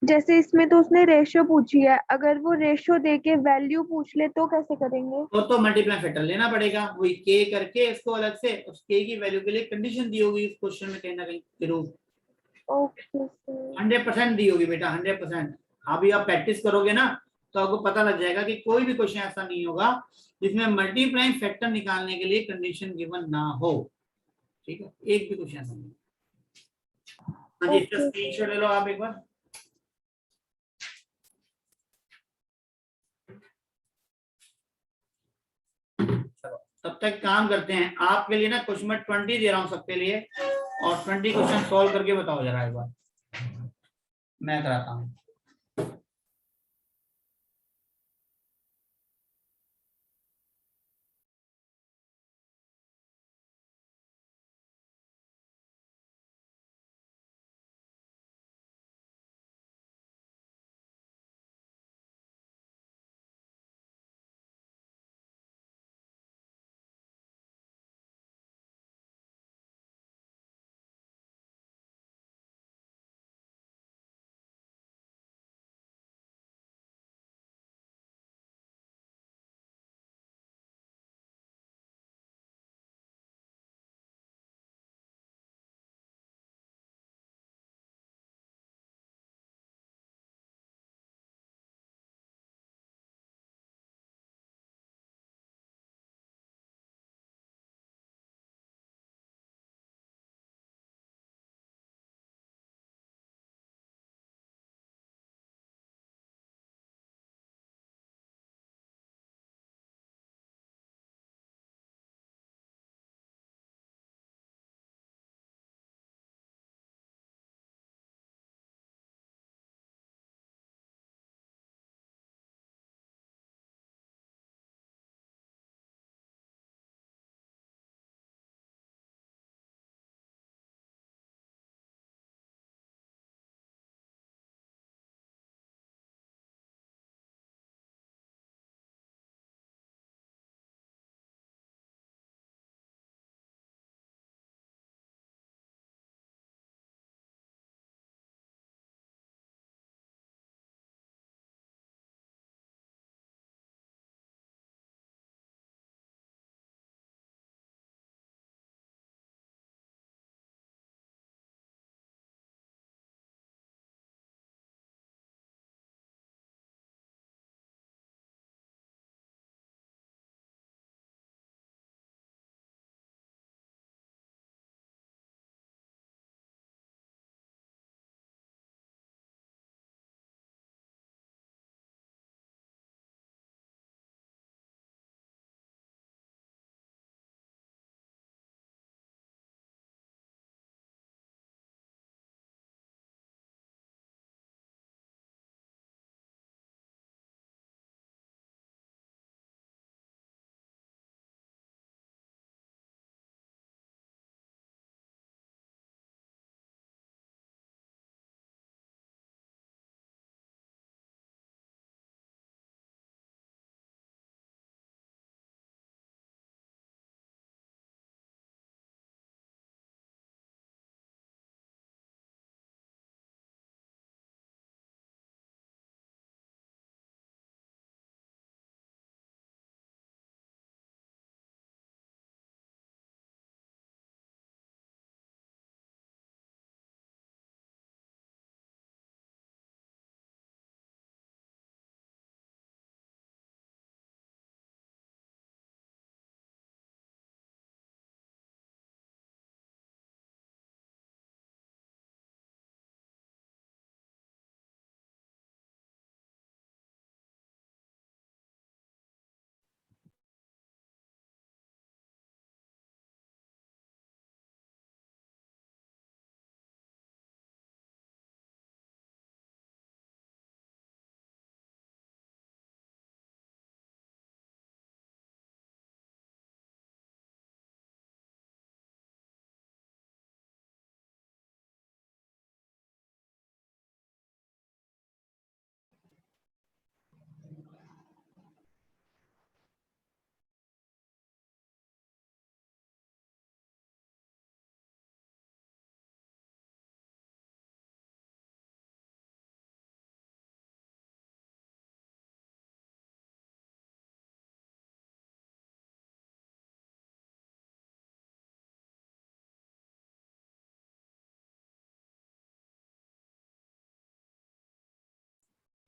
जैसे इसमें तो उसने रेशियो पूछी है, अगर वो रेशियो देके वैल्यू पूछ ले तो कैसे करेंगे? तो मल्टीप्लाई फैक्टर लेना पड़ेगा, वही के करके इसको अलग से, उस के की वैल्यू के लिए कंडीशन दी होगी इस क्वेश्चन में कहीं ना कहीं जरूर। Okay sir. 100% दी होगी बेटा, 100%। अभी आप प्रैक्टिस करोगे ना तो आपको पता लग जाएगा कि कोई भी क्वेश्चन ऐसा नहीं होगा जिसमें मल्टीप्लाइंग फैक्टर निकालने के लिए कंडीशन गिवन ना हो। ठीक है, एक भी क्वेश्चन ऐसा नहीं। हाँ जी, इसका स्क्रीनशॉट ले लो आप एक बार। चलो तब तक काम करते हैं, आपके लिए ना क्वेश्चन मैं 20 दे रहा हूँ सबके लिए, और 20 क्वेश्चन सॉल्व करके बताओ जरा एक बार, मैं कराता हूँ।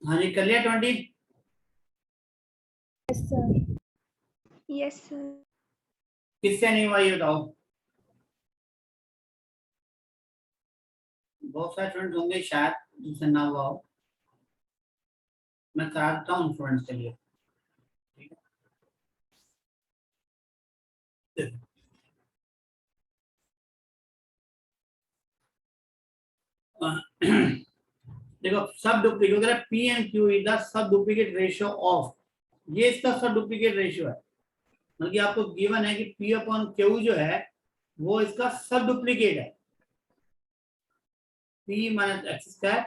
हाँ जी, कर लिया 20? Yes sir. किससे नहीं हुआ ये बताओ? बहुत सारे स्टूडेंट होंगे शायद जिनसे ना हुआ हो, मैं करा देता हूँ स्टूडेंट्स के लिए। देखो, सब duplicate P and Q is the sub duplicate ratio of, ये इसका सब डुप्लीकेट रेशियो है। मतलब कि आपको गिवन है कि पी अपॉन क्यू जो है वो इसका सब डुप्लीकेट है, पी माइनस एक्स स्क्वायर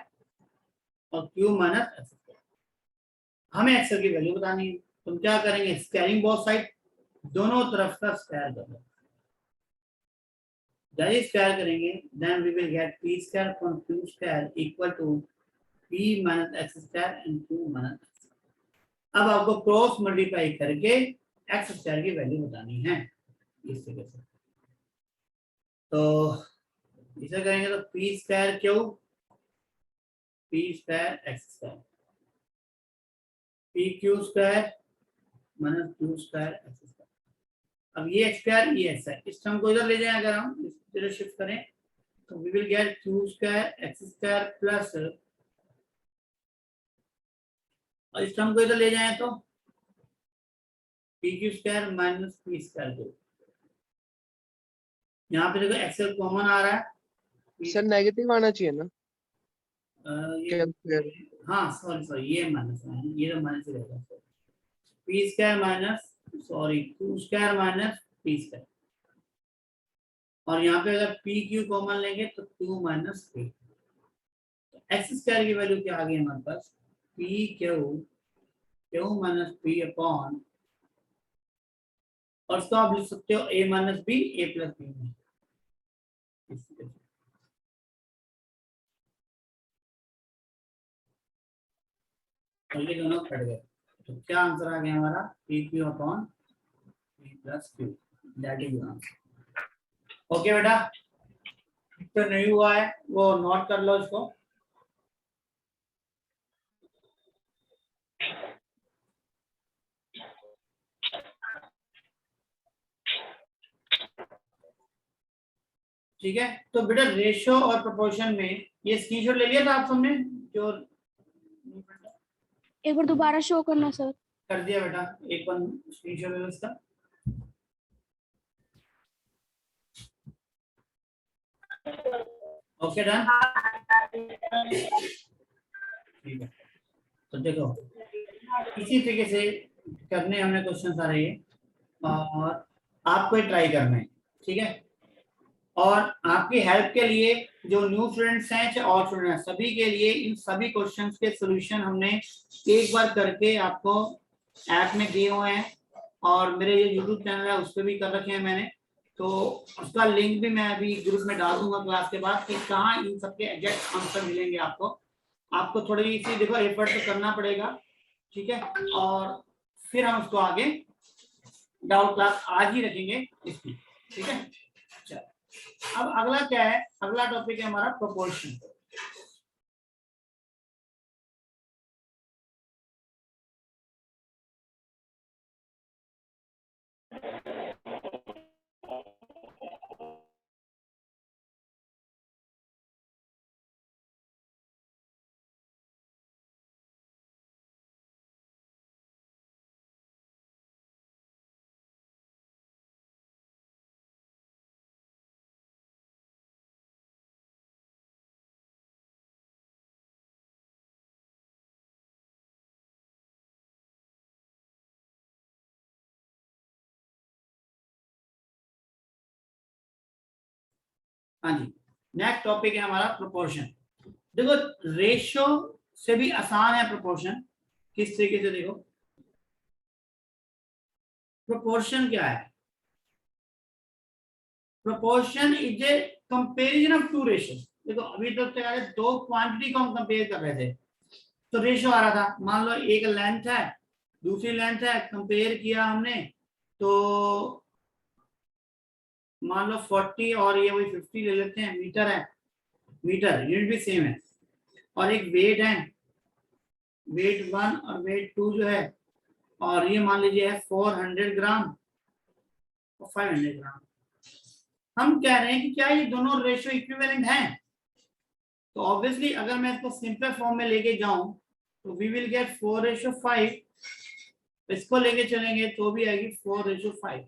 और क्यू माइनस एक्स स्क्वायर। हमें एक्स की वैल्यू बतानी है, तुम क्या करेंगे, स्क्वायरिंग बोथ साइड, दोनों तरफ का स्क्वायर कर लो। जब स्क्वायर करेंगे then we will get P square upon Q square equal to P minus X square and Q minus X. अब आपको क्रॉस मल्टीप्लाई करके एक्स स्क्वायर की वैल्यू बतानी है इस तरीके से। तो इसे करेंगे तो P square Q, P square X square, P Q square minus Q square X square. अब ये एक्स स्क्वायर ये एक्स है, इस टर्म को इधर ले जाएं, अगर हम इस तरह शिफ्ट करें तो we will get Q square X square plus, और इस टर्म को इधर ले जाएं तो P Q square minus P square Q. यहाँ पे देखो एक्सेल कॉमन आ रहा है सर नेगेटिव आना चाहिए ना? ये, हाँ सॉरी ये माइनस है, ये तो माइनस ही रहेगा। P square minus sorry Q square minus P square, और यहाँ पे अगर पी क्यू कॉमन लेंगे तो Q minus P. X square की वैल्यू क्या आ गई हमारे पास, P Q minus P upon, और इसको आप लिख सकते हो A minus B A plus B में। तो ये दोनों कट गए, तो क्या आंसर आ गया हमारा, P Q upon P plus Q, that is answer. Okay बेटा, तो नहीं हुआ है वो नोट कर लो इसको। ठीक है, तो बेटा रेशियो और प्रोपोर्शन में ये स्क्रीनशॉट ले लिया था आप सबने जो, एक बार दोबारा शो करना सर। कर दिया बेटा, एक बार स्क्रीनशॉट ले लो इसका। ओके डन, ठीक है। तो देखो इसी तरीके से करने हमने क्वेश्चन सारे ये, और आपको ट्राई करना है, ठीक है। और आपकी हेल्प के लिए जो न्यू स्टूडेंट्स हैं चाहे और स्टूडेंट हैं, सभी के लिए इन सभी क्वेश्चंस के सॉल्यूशन हमने एक बार करके आपको ऐप में दिए हुए हैं, और मेरे ये यूट्यूब चैनल है उस पर भी कर रखे हैं मैंने, तो उसका लिंक भी मैं अभी ग्रुप में डाल दूंगा क्लास के बाद कि कहाँ इन सबके एग्जैक्ट आंसर मिलेंगे आपको। आपको थोड़ी सी देखो एफर्ट तो करना पड़ेगा, ठीक है, और फिर हम उसको आगे डाउट क्लास आज ही रखेंगे इसकी, ठीक है। चलो अब अगला क्या है, अगला टॉपिक है हमारा प्रोपोर्शन। हाँ जी, नेक्स्ट टॉपिक है हमारा प्रोपोर्शन। देखो रेशियो से भी आसान है प्रोपोर्शन, किस तरीके से देखो, प्रोपोर्शन क्या है, proportion is a comparison of two ratios. देखो अभी तो क्या है, दो क्वांटिटी को हम कंपेयर कर रहे थे तो रेशियो आ रहा था, मान लो एक लेंथ है दूसरी लेंथ है, कंपेयर किया हमने तो मान लो 40 और ये वही 50 ले लेते हैं, मीटर है, मीटर यूनिट भी सेम है, और एक वेट है वेट 1 और वेट 2 जो है, और ये मान लीजिए है 400 ग्राम और 500 ग्राम। हम कह रहे हैं कि क्या ये दोनों रेशियो इक्विवेलेंट हैं? तो ऑब्वियसली अगर मैं इसको सिंपल फॉर्म में लेके जाऊं तो वी विल गेट 4:5। इसको लेके चलेंगे तो भी आएगी 4:5।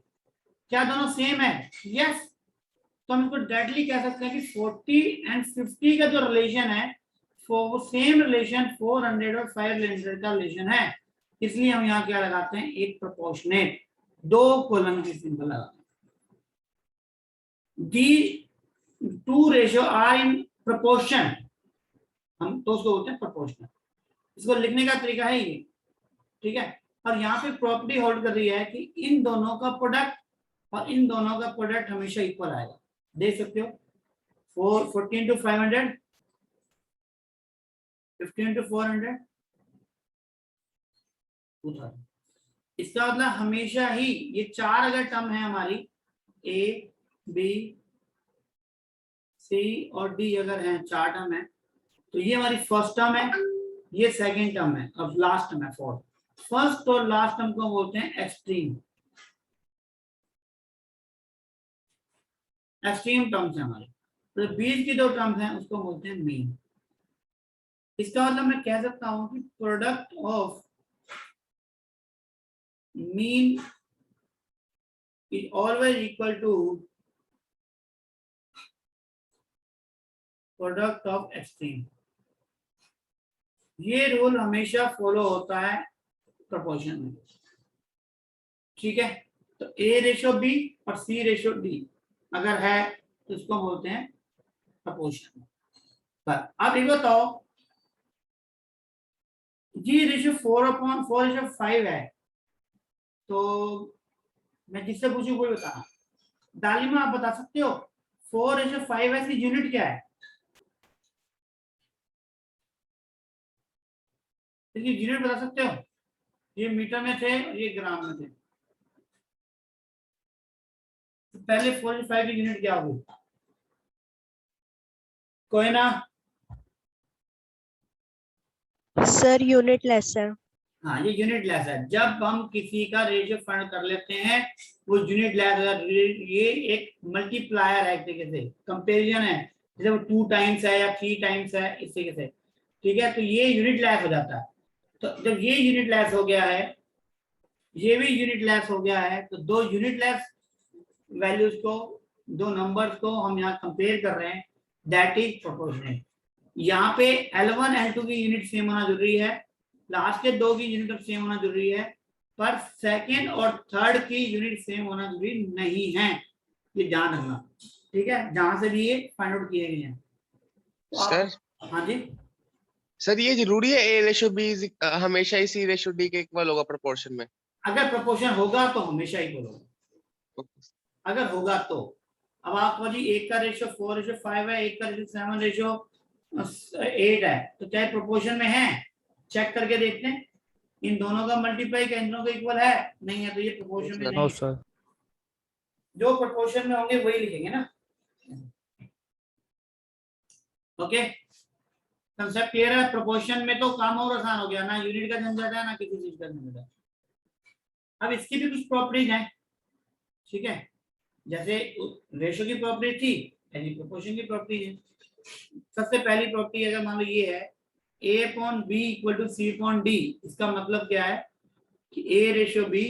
क्या दोनों सेम है? यस। तो हम इसको डायरेक्टली कह सकते हैं कि 40 एंड 50 का जो रिलेशन है वो सेम रिलेशन 400 और 500 का रिलेशन है। इसलिए हम यहाँ क्या लगाते हैं, एक प्रोपोर्शनेट, 2 कॉलम की सिंबल लगाते हैं। The two ratio are in proportion, हम तो उसको बोलते हैं प्रोपोर्शनल। इसको लिखने का तरीका है ये, ठीक है। और यहाँ पे प्रॉपर्टी होल्ड कर रही है कि इन दोनों का प्रोडक्ट और इन दोनों का प्रोडक्ट हमेशा इक्वल आएगा। देख सकते हो 14 into 500, 15 into 400, 2000। इसका मतलब हमेशा ही ये 4 अगर टर्म है हमारी, ए बी सी और डी अगर है, 4 टर्म है, तो ये हमारी फर्स्ट टर्म है, ये सेकंड टर्म है और लास्ट टर्म है फोर्थ। फर्स्ट और लास्ट टर्म को बोलते हैं एक्सट्रीम, एक्सट्रीम टर्म्स है हमारे। तो बीच की 2 टर्म्स हैं उसको बोलते हैं मीन। इसका मतलब मैं कह सकता हूं कि product of mean is always equal to product of extreme. ये रूल हमेशा फॉलो होता है प्रोपोर्शन में, ठीक है। तो A/B और C/D अगर है तो इसको बोलते हैं प्रोपोर्शन। पर अब ये बताओ, जी रेशियो 4/4:5 है, तो मैं जिससे पूछूं कोई बता, दालिमा आप बता सकते हो 4:5 है, इसकी यूनिट क्या है? इसकी यूनिट बता सकते हो? ये मीटर में थे और ये ग्राम में थे, तो पहले 4/5 की यूनिट क्या होगी? कोई ना? सर यूनिट लेस है। हाँ, ये यूनिट लेस है। जब हम किसी का रेशियो फाइंड कर लेते हैं वो यूनिट लेस है। ये एक मल्टीप्लायर है, एक तरीके से कंपेरिजन है, जैसे वो 2 टाइम्स है या 3 टाइम्स है, इस तरीके से, ठीक है। तो ये यूनिट लेस हो जाता है। तो जब ये यूनिट लेस हो गया है, ये भी यूनिट लेस हो गया है, तो 2 यूनिट लेस वैल्यूज को, 2 नंबर्स को हम यहाँ कंपेयर कर रहे हैं, दैट इज प्रोपोर्शनेट। यहाँ पे L1 L2 की यूनिट सेम होना जरूरी है, लास्ट के 2 की यूनिट सेम होना जरूरी है, पर सेकंड और थर्ड की यूनिट सेम होना जरूरी नहीं है। ये ध्यान रखना, ठीक है, जहां से भी ये फाइंड आउट किए गए हैं। तो सर हाँ जी, सर ये जरूरी है A/B हमेशा इसी रेशियो D के इक्वल होगा प्रोपोर्शन में? अगर प्रोपोर्शन होगा तो हमेशा ही बोलोगे, अगर होगा तो। अब आपको जी एक का रेशियो 4:5 है, एक का रेशियो 7:8 है, तो चाहे प्रोपोर्शन में है, चेक करके देखते हैं इन दोनों का मल्टीप्लाई क्या इन दोनों का इक्वल है, नहीं है तो ये प्रोपोर्शन में नहीं है। सर। जो प्रोपोर्शन में होंगे वही लिखेंगे ना। ओके, कंसेप्ट क्लियर है? प्रोपोर्शन में तो काम और आसान हो गया, ना यूनिट का झंझट है ना किसी चीज का झंझट है। अब इसकी भी कुछ प्रॉपर्टीज हैं, ठीक है, जैसे रेशियो की प्रॉपर्टी थी, ऐसी प्रोपोर्शन की प्रॉपर्टी है। सबसे पहली प्रॉपर्टी अगर मान लो ये है A/B = C/D, इसका मतलब क्या है कि A/B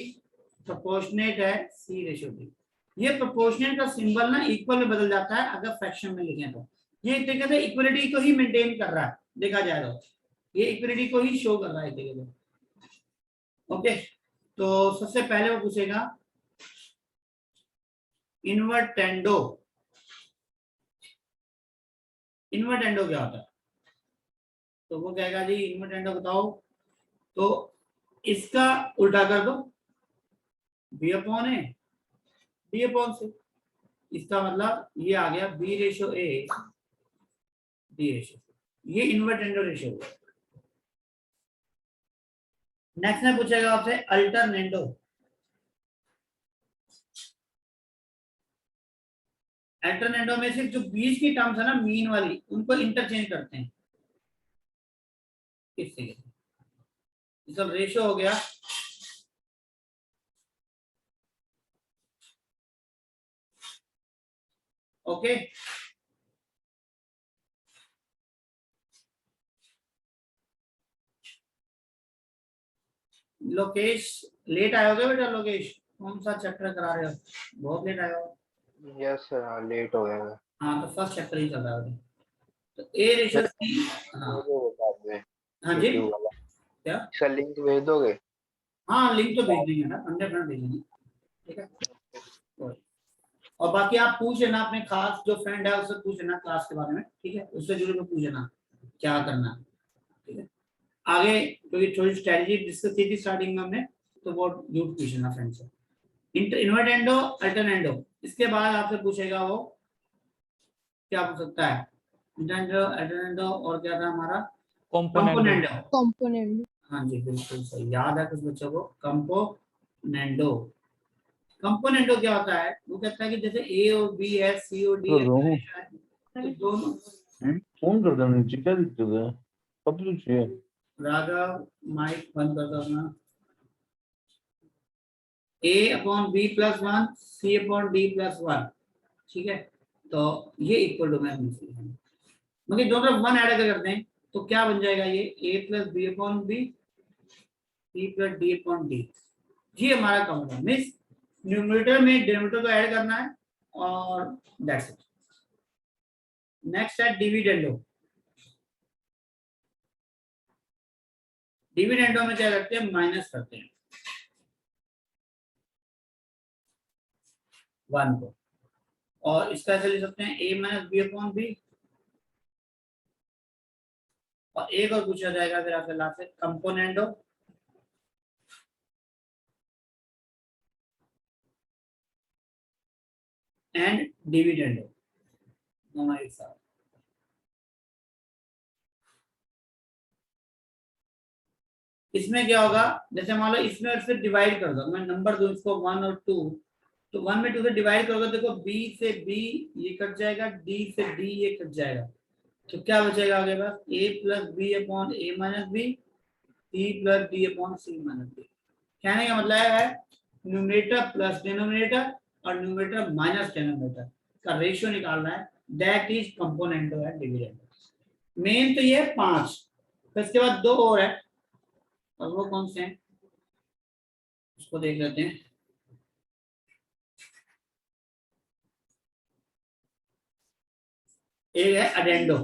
प्रोपोर्शनेट है C/D। ये प्रोपोर्शनेट का सिंबल ना इक्वल में बदल जाता है अगर फ्रैक्शन में लिखें तो। ये एक तरीके से इक्वलिटी को ही मेंटेन कर रहा है, देखा जाए तो ये इक्वलिटी को ही शो कर रहा है एक तरीके से। ओके, तो सबसे पहले वो पूछेगा इन्वर्टेंडो। इन्वर्टेंडो क्या होता है? तो वो कहेगा जी इन्वर्टेंडो बताओ, तो इसका उल्टा कर दो, B/A B/C। इसका मतलब ये आ गया B/A D/C। ये इन्वर्टेंडो रेशियो हुआ। नेक्स्ट में पूछेगा आपसे अल्टरनेंडो। अल्टरनेंडो में से जो बीच की टर्म्स है ना मीन वाली, उनको इंटरचेंज करते हैं इस तरीके से। इसका रेशियो हो गया ओके। लोकेश लेट आए होगे बेटा। लोकेश कौन सा चैप्टर करा रहे हो? बहुत लेट आए हो। यस सर लेट हो गया मैं। हाँ तो फर्स्ट चैप्टर ही चल रहा है अभी। तो ए रेशियो सी। हाँ हाँ जी यूट्यूब वाला क्या? इसका लिंक भेज दोगे? हाँ लिंक तो भेज देंगे ना, 100% भेजेंगे। ठीक है। और बाकी आप पूछ लेना अपने खास जो फ्रेंड है उससे पूछ लेना क्लास के बारे में। ठीक है, उससे जरूर पूछ लेना क्या करना है। ठीक है, आगे क्योंकि थोड़ी स्ट्रेटजी डिस्कस की थी स्टार्टिंग में हमने, तो वो जरूर पूछ लेना फ्रेंड से। इन्वर्टेंडो अल्टरनेंडो, इसके बाद आपसे पूछेगा वो क्या पूछ सकता है। इन्वर्टेंडो अल्टरनेंडो और क्या था हमारा? कंपोनेंडो। कंपोनेंट। हाँ जी बिल्कुल सही, याद है कुछ बच्चों को। कंपोनेंडो, कंपोनेंडो क्या होता है? वो कहता है कि जैसे ए और बी है, सी और डी है, तो दोनों। फोन कर देना नीचे, क्या दिक्कत है? कब से चाहिए? राघव माइक बंद कर दो अपना। ए अपॉन बी प्लस वन, सी अपॉन डी प्लस वन। ठीक है, तो ये इक्वल टू में मगर दोनों वन ऐड अगर करते हैं तो क्या बन जाएगा? ये A plus B upon B, C plus D upon D. ये हमारा काउंट है। मींस न्यूमरेटर में डिनोमिनेटर को ऐड करना है और दैट्स इट। नेक्स्ट है डिविडेंडो। डिविडेंडो में क्या करते हैं? माइनस करते हैं वन को, और इसका ऐसे लिख सकते हैं ए माइनस बी अपॉन बी। और एक और पूछा जाएगा फिर आपसे लास्ट से कंपोनेंडो एंड डिविडेंडो, दोनों एक साथ। इसमें क्या होगा? जैसे मान लो इसमें और फिर डिवाइड कर दो, मैं नंबर दूं इसको 1 और 2, तो 1 में 2 से डिवाइड करोगे, देखो b से b ये कट जाएगा, d से d ये कट जाएगा, तो क्या बचेगा आगे बस a plus B upon A minus B, c plus D upon C minus D. कहने का मतलब है न्यूमरेटर प्लस डिनोमिनेटर और न्यूमरेटर माइनस डिनोमिनेटर का रेशियो निकालना है, that is componendo and dividendo. Main तो ये 5, फिर इसके बाद 2 और है, और वो कौन से हैं उसको देख लेते हैं। एक है अडेंडो,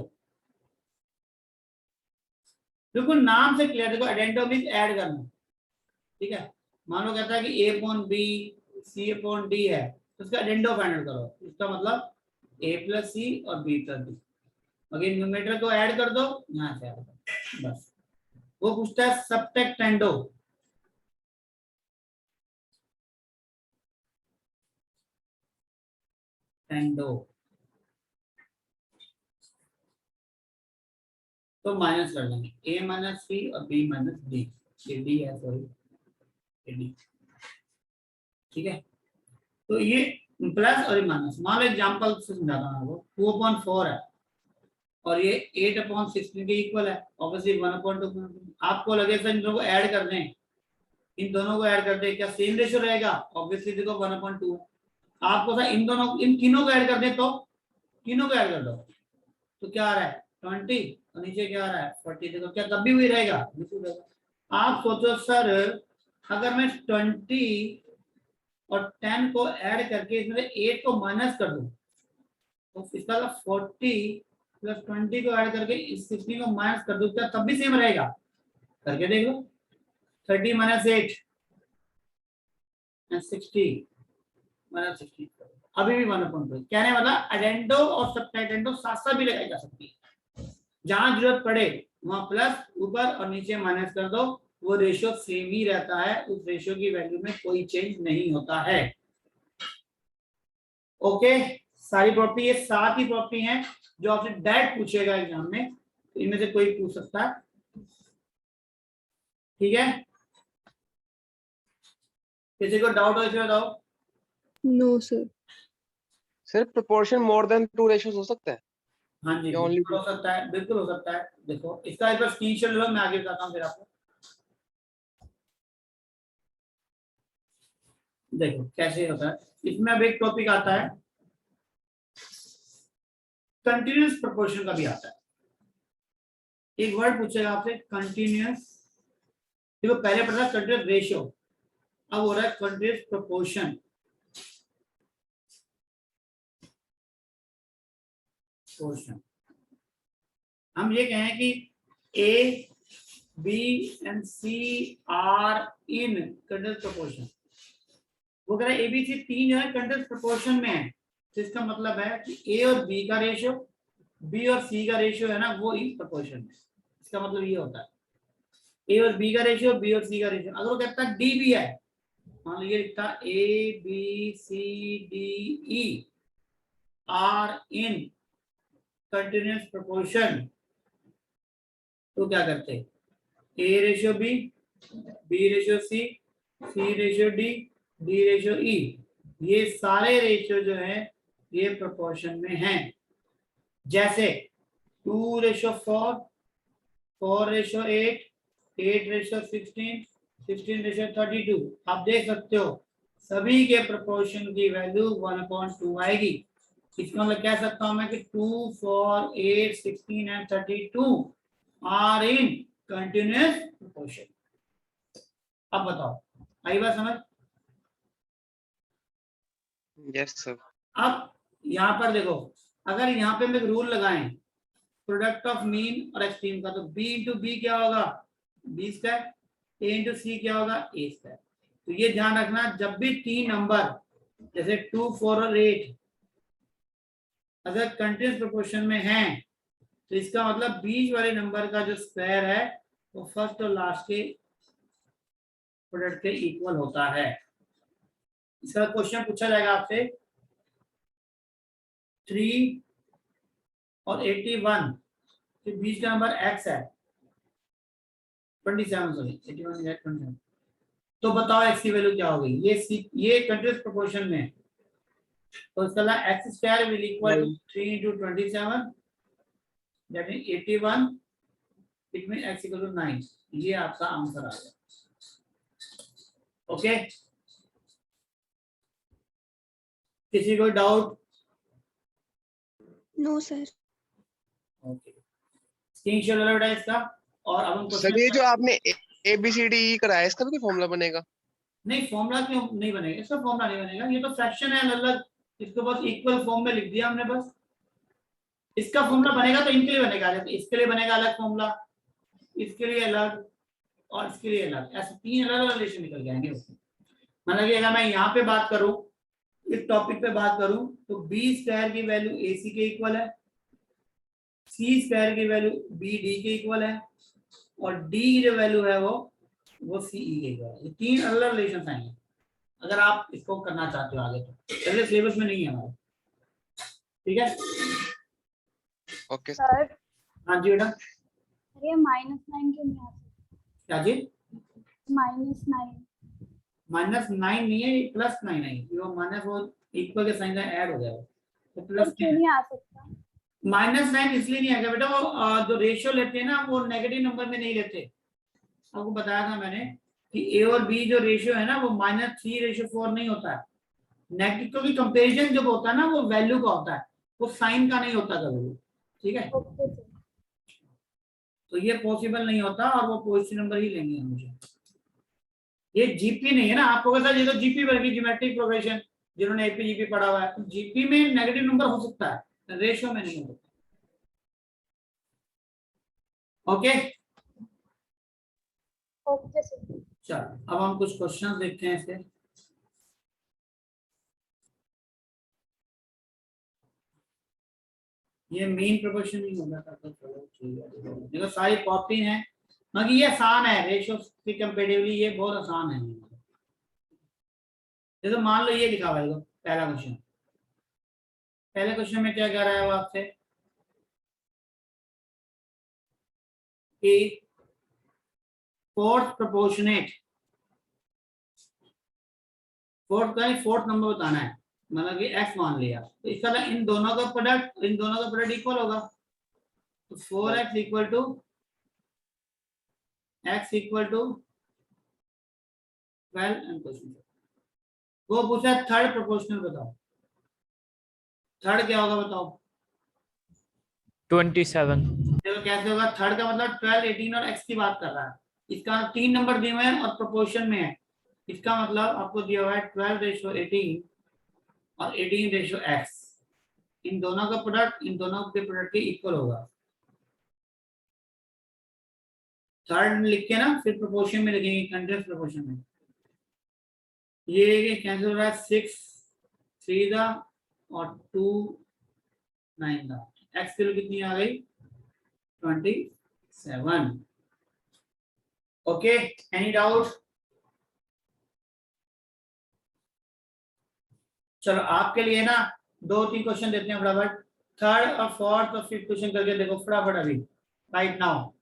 बिल्कुल नाम से क्लियर। देखो अडेंडो मीन ऐड करना। ठीक है, मान लो कहता है कि ए अपॉन बी, सी अपॉन डी है, तो उसका अडेंडो फाइंड आउट करो। इसका मतलब ए प्लस सी और बी प्लस डी, अगर न्यूमरेटर को ऐड कर दो, यहाँ से ऐड कर बस। वो पूछता है सबट्रैक्टेंडो। टेंडो तो माइनस कर देंगे, ए माइनस सी और बी माइनस डी। ये डी है, सॉरी डी। ठीक है, तो ये प्लस और ये माइनस। मान लो एग्जाम्पल से समझाता हूँ आपको। 2/4 है और ये 8/16 के इक्वल है, ऑब्वियसली 1/2। आपको लगे सर इन दोनों को ऐड कर दें, इन दोनों को ऐड कर दें, क्या सेम रेशियो रहेगा? ऑब्वियसली देखो 1/2 है। आपको सर इन दोनों, इन तीनों को ऐड कर दें, तो तीनों को ऐड कर दो तो क्या आ रहा है 20, और नीचे क्या आ रहा है 40। देखो क्या तब भी वही रहेगा, बिल्कुल रहेगा। आप सोचो सर अगर मैं 20 और 10 को ऐड करके इसमें 8 को माइनस कर दूं, तो इसका 40 प्लस 20 को ऐड करके इस 16 को माइनस कर दूं, क्या तब भी सेम रहेगा? करके देख लो। 30 माइनस 8 एंड 60 माइनस 60, अभी भी 1/2। कहने वाला अडेंडो और सबट्रैक्टेंडो साथ साथ भी लगाई जा सकती है, जहां जरूरत पड़े वहां प्लस ऊपर और नीचे माइनस कर दो, वो रेशियो सेम ही रहता है, उस रेशियो की वैल्यू में कोई चेंज नहीं होता है। ओके, सारी प्रॉपर्टी, ये 7 ही प्रॉपर्टी हैं जो आपसे डायरेक्ट पूछेगा एग्जाम में, तो इनमें से कोई पूछ सकता है। ठीक है, किसी को डाउट हो इसमें बताओ। No sir. सिर्फ प्रोपोर्शन मोर देन 2 रेशियोज हो सकता है? हाँ जी या only बिल्कुल हो सकता है, बिल्कुल हो सकता है। देखो इसका एक बार स्क्रीनशॉट लो, मैं आगे बताता हूँ फिर आपको। देखो कैसे होता है इसमें। अब एक टॉपिक आता है कंटिन्यूअस प्रोपोर्शन का भी आता है। एक वर्ड पूछेगा आपसे कंटिन्यूअस। देखो पहले पढ़ा कंटिन्यूअस रेशियो, अब हो रहा है कंटिन्यूअस प्रोपोर्शन। हम ये कहें कि A B and C are in continuous proportion. वो कह रहा है एबीसी तीन जो है कंटिन्यूअस प्रोपोर्शन में है, तो इसका मतलब है कि ए और बी का रेशियो, बी और सी का रेशियो है ना वो इस प्रोपोर्शन में। इसका मतलब ये होता है ए और बी का रेशियो, बी और सी का रेशियो। अगर वो कहता है डी बी है, मान लो ये लिखता A B C D E are in continuous proportion, तो क्या करते हैं A ratio B ratio C ratio D ratio E. ये सारे रेशियो जो है ये प्रोपोर्शन में हैं। जैसे 2:4, 4:8, 8:16, 16:32। आप देख सकते हो सभी के प्रोपोर्शन की वैल्यू 1/2 आएगी। इसका मतलब कह सकता हूं मैं कि 2, 4, 8, 16 and 32 are in continuous proportion. अब बताओ आई बात समझ? Yes sir. अब यहाँ पर देखो, अगर यहाँ पे हम एक रूल लगाएं प्रोडक्ट ऑफ मीन और एक्सट्रीम का, तो b इंटू बी क्या होगा b स्क्वायर, a इंटू सी क्या होगा a स्क्वायर। तो ये ध्यान रखना जब भी तीन नंबर जैसे 2, 4 और 8 अगर कंटिन्यूअस प्रोपोर्शन में हैं, तो इसका मतलब बीच वाले नंबर का जो स्क्वायर है वो फर्स्ट और लास्ट के प्रोडक्ट के इक्वल होता है। इसका क्वेश्चन पूछा जाएगा आपसे 3 और 81 के बीच का नंबर x है 27, सॉरी 81 है 27। तो बताओ x की वैल्यू क्या होगी? ये कंटिन्यूअस प्रोपोर्शन में है, तो इसका x square will equal to 3 into 27 that mean 81, it mean x equal to 9। ये आपका आंसर आ गया। ओके, किसी को doubt? No sir. Okay, screenshot वाला बेटा इसका। और अब हम सर ये जो आपने ए बी सी डी ई कराया इसका भी कोई फॉर्मूला बनेगा? नहीं, फॉर्मूला क्यों नहीं बनेगा? इसका फॉर्मूला नहीं बनेगा, ये तो फ्रैक्शन है अलग। इसको बस इक्वल फॉर्म में लिख दिया हमने बस। इसका फॉर्मूला बनेगा तो इनके लिए बनेगा अलग, इसके लिए बनेगा अलग फॉर्मूला, इसके लिए अलग और इसके लिए अलग। ऐसे तीन अलग अलग रिलेशन निकल जाएंगे उसमें। मतलब कि अगर मैं यहाँ पे बात करूं, इस टॉपिक पे बात करूं, तो बी स्क्वायर की वैल्यू ए सी के इक्वल है, सी स्क्वायर की वैल्यू बी डी के इक्वल है, और डी की जो वैल्यू है वो सी ई के इक्वल है। ये तीन अलग रिलेशन आएंगे अगर आप इसको करना चाहते हो आगे। तो पहले सिलेबस में नहीं है हमारे, ठीक है? ओके सर हाँ जी बेटा। ये -9 क्यों नहीं आता? क्या जी? -9 -9 नहीं है, +9 है। वो माइनस वो इक्वल के साइन का ऐड हो जाएगा तो तो प्लस क्यों नहीं आ सकता? -9 इसलिए नहीं आएगा बेटा, वो जो रेशियो लेते हैं ना वो नेगेटिव नंबर में नहीं लेते। आपको बताया था मैंने कि ए और बी जो रेशियो है ना वो -3:4 नहीं होता है। नेगेटिव क्योंकि कंपैरिजन जब होता है ना वो वैल्यू का होता है, वो साइन का नहीं होता कभी, ठीक है? Okay sir. तो ये पॉसिबल नहीं होता और वो पॉजिटिव नंबर ही लेंगे हमेशा। ये जीपी नहीं है ना, आपको पता है ये तो जीपी वर्गी ज्योमेट्रिक प्रोग्रेशन, जिन्होंने एपीजीपी पढ़ा हुआ है, तो जीपी में नेगेटिव नंबर हो सकता है, रेशियो में नहीं हो सकता। Okay okay sir. चलो अब हम कुछ क्वेश्चन देखते हैं इसके। ये मीन प्रोपोर्शन नहीं होगा तो चलो ठीक है, देखो सारी कॉपी है मगर ये आसान है, रेशियो के कंपैरेटिवली ये बहुत आसान है। जैसे मान लो ये लिखा हुआ है पहला क्वेश्चन, पहले क्वेश्चन में क्या कह रहा है वो आपसे कि फोर्थ प्रोपोर्शनेट, फोर्थ नंबर बताना है, मतलब कि x मान लिया, तो इसका इन दोनों का प्रोडक्ट इक्वल होगा, तो 4x equal to x equal to 12 and question. वो पूछा थर्ड प्रोपोर्शनल बताओ, थर्ड क्या होगा बताओ। 27। देखो कैसे होगा, थर्ड का मतलब 12, 18 और x की बात कर रहा है। इसका 3 नंबर दिए हुए हैं और प्रोपोर्शन में है। इसका मतलब आपको दिया हुआ है 12:18 और 18:x। इन दोनों का प्रोडक्ट इन दोनों के प्रोडक्ट के इक्वल होगा। थर्ड लिख के ना फिर प्रोपोर्शन में लिखेंगे, कंटीन्यूअस प्रोपोर्शन में। ये कैंसिल हो रहा है, 6 3 दा और 2 9 दा। x की वैल्यू कितनी आ गई, 27। Okay, any doubt? चलो आपके लिए ना 2-3 क्वेश्चन देते हैं फटाफट। थर्ड और फोर्थ और फिफ्थ क्वेश्चन करके देखो फटाफट अभी, राइट नाउ।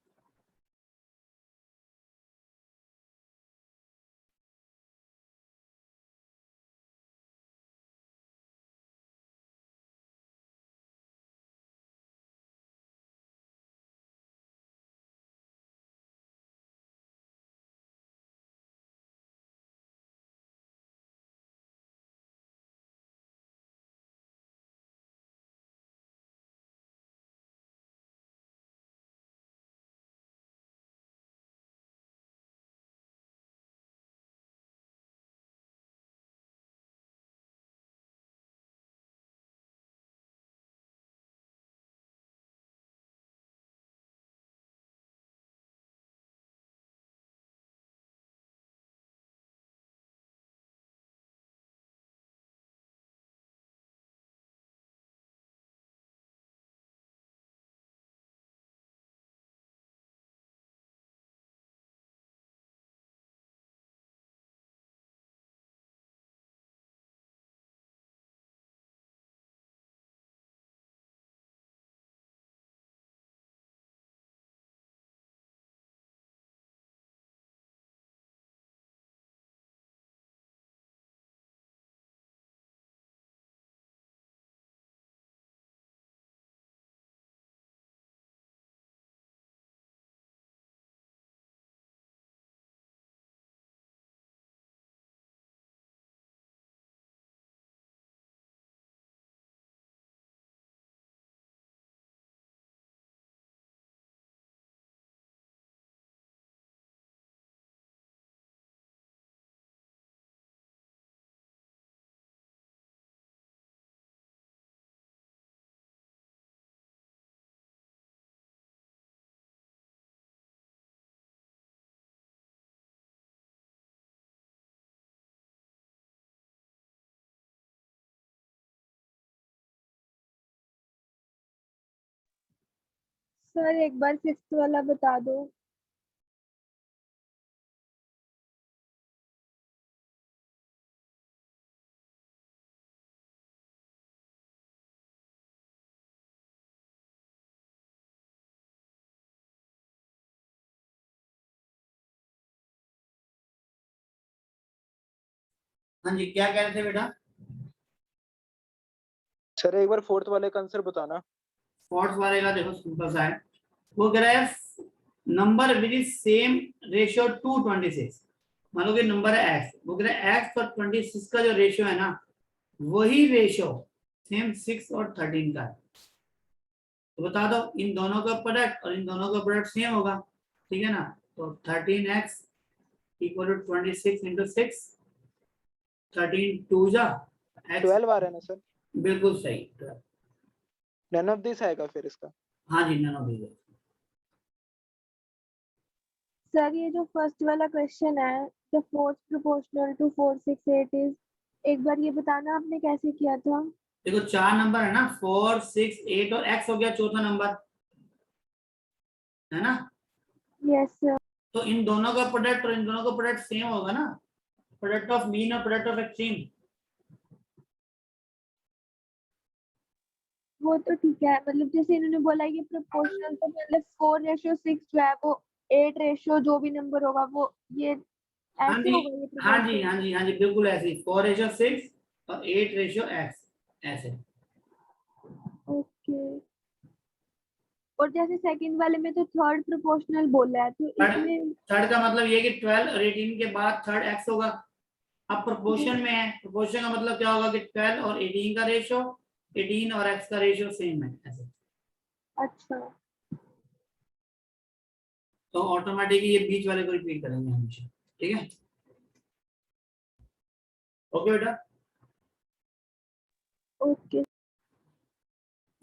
सर एक बार फिफ्थ वाला बता दो। हाँ जी, क्या कह रहे थे बेटा? सर एक बार फोर्थ वाले का आंसर बताना। फोर्थ वाले का देखो सिंपल सा है। वो कह रहा है number which is same ratio two 26। मान लो कि नंबर है x, वो कह रहा है x और 26 का जो रेशियो है ना, वही रेशियो सेम 6 और 13 का है। तो बता दो इन दोनों का प्रोडक्ट और इन दोनों का प्रोडक्ट सेम होगा, ठीक है ना। तो 13x इक्वल टू 26 इंटू 6, 13 2 जा x। 12 आ रहा है ना सर? बिल्कुल सही। नन ऑफ दिस आएगा फिर इसका। हाँ जी, नन ऑफ दिस। सर ये जो फर्स्ट वाला क्वेश्चन है, the fourth proportional to 4 6 8 is, एक बार ये बताना आपने कैसे किया था। देखो 4 नंबर है ना, 4 6 8 और x हो गया चौथा नंबर, है ना। Yes sir. तो इन दोनों का प्रोडक्ट और इन दोनों का प्रोडक्ट सेम होगा ना, प्रोडक्ट ऑफ मीन और प्रोडक्ट ऑफ एक्सट्रीम। वो तो ठीक है, मतलब जैसे इन्होंने बोला ये प्रोपोर्शनल, तो मतलब 4:6 जो है वो 8 रेशियो जो भी नंबर होगा वो ये हाँ ऐसे जी होगा ये हाँ जी प्रोपोर्शनल। हाँ जी हाँ जी, बिल्कुल ऐसे ही 4:6 और 8:x ऐसे। ओके। और जैसे सेकंड वाले में तो थर्ड प्रोपोर्शनल बोला है, तो इसमें थर्ड का मतलब ये कि 12 और 18 के बाद थर्ड x होगा। अब प्रोपोर्शन में है, प्रोपोर्शन का मतलब क्या होगा कि 12 और 18 का रेशो, 18 और x का रेशो सेम है ऐसे। अच्छा तो ऑटोमेटिकली ये बीच वाले को रिपीट करेंगे हमेशा, ठीक है। ओके बेटा, ओके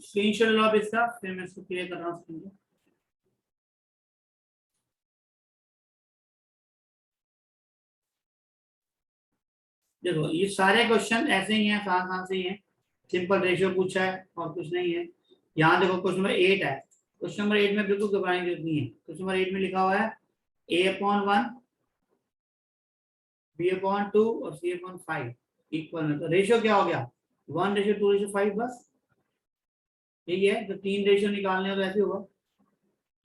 स्क्रीनशॉट लो आप इसका, फिर मैं इसको क्लियर कर रहा हूँ स्क्रीन को। देखो ये सारे क्वेश्चन ऐसे ही हैं, आसान से ही हैं, सिंपल रेशियो पूछा है और कुछ नहीं है। यहाँ देखो क्वेश्चन नंबर 8 है, क्वेश्चन नंबर 8 में बिल्कुल घबराने की जरूरत नहीं है। क्वेश्चन नंबर 8 में लिखा हुआ है a/1 b/2 और c/5 इक्वल में, तो रेशियो क्या हो गया 1:2:5 बस, ठीक है। तो 3 रेशियो निकालने हो तो ऐसे होगा,